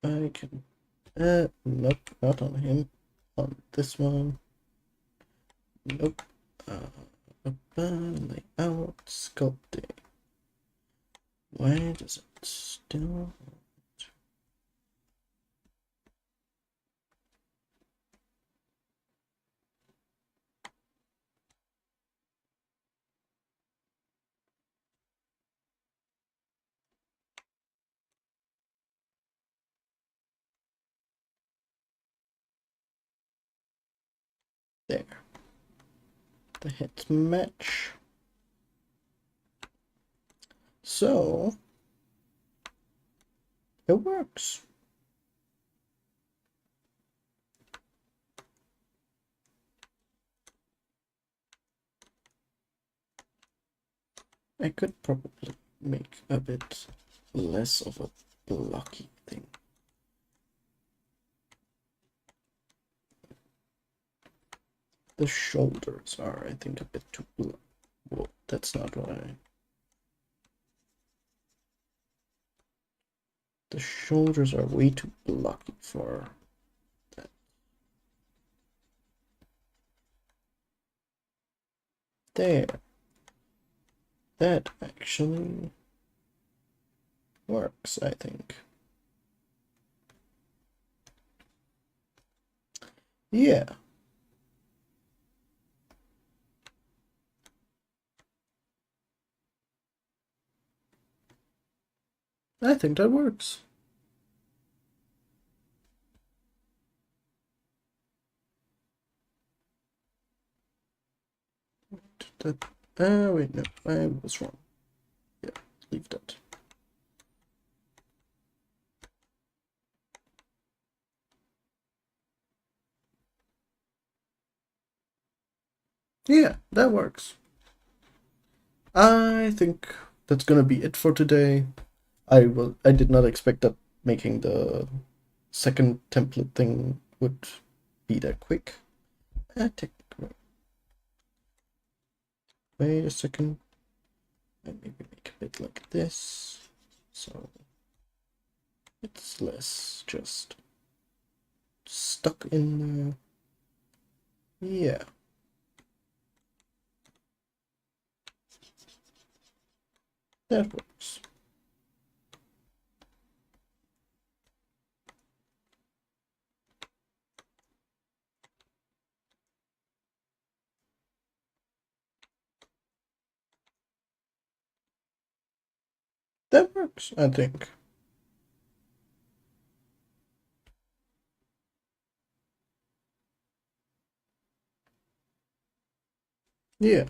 I can, nope, not on him. On this one. Nope. Layout, sculpting. Why does it still? There. The hits match. So it works. I could probably make a bit less of a blocky thing. The shoulders are, I think, a bit too blocky. Whoa, that's not what I... The shoulders are way too blocky for that. There. That actually works, I think. Yeah. I think that works. That, wait, no, I was wrong. Yeah, leave that. Yeah, that works. I think that's gonna be it for today. I did not expect that making the second template thing would be that quick. Technically. Wait a second. And maybe make a bit like this. So it's less just stuck in there. Yeah. That works. That works, I think. Yeah.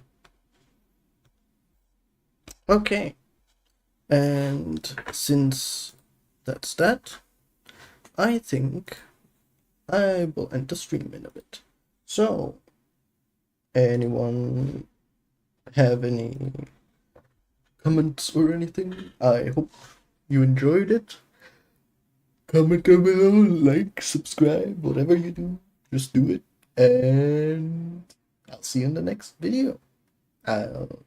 Okay. And since that's that, I think I will end the stream in a bit. So, anyone have any comments or anything? I hope you enjoyed it. Comment down below, like, subscribe, whatever you do, just do it. And I'll see you in the next video. I'll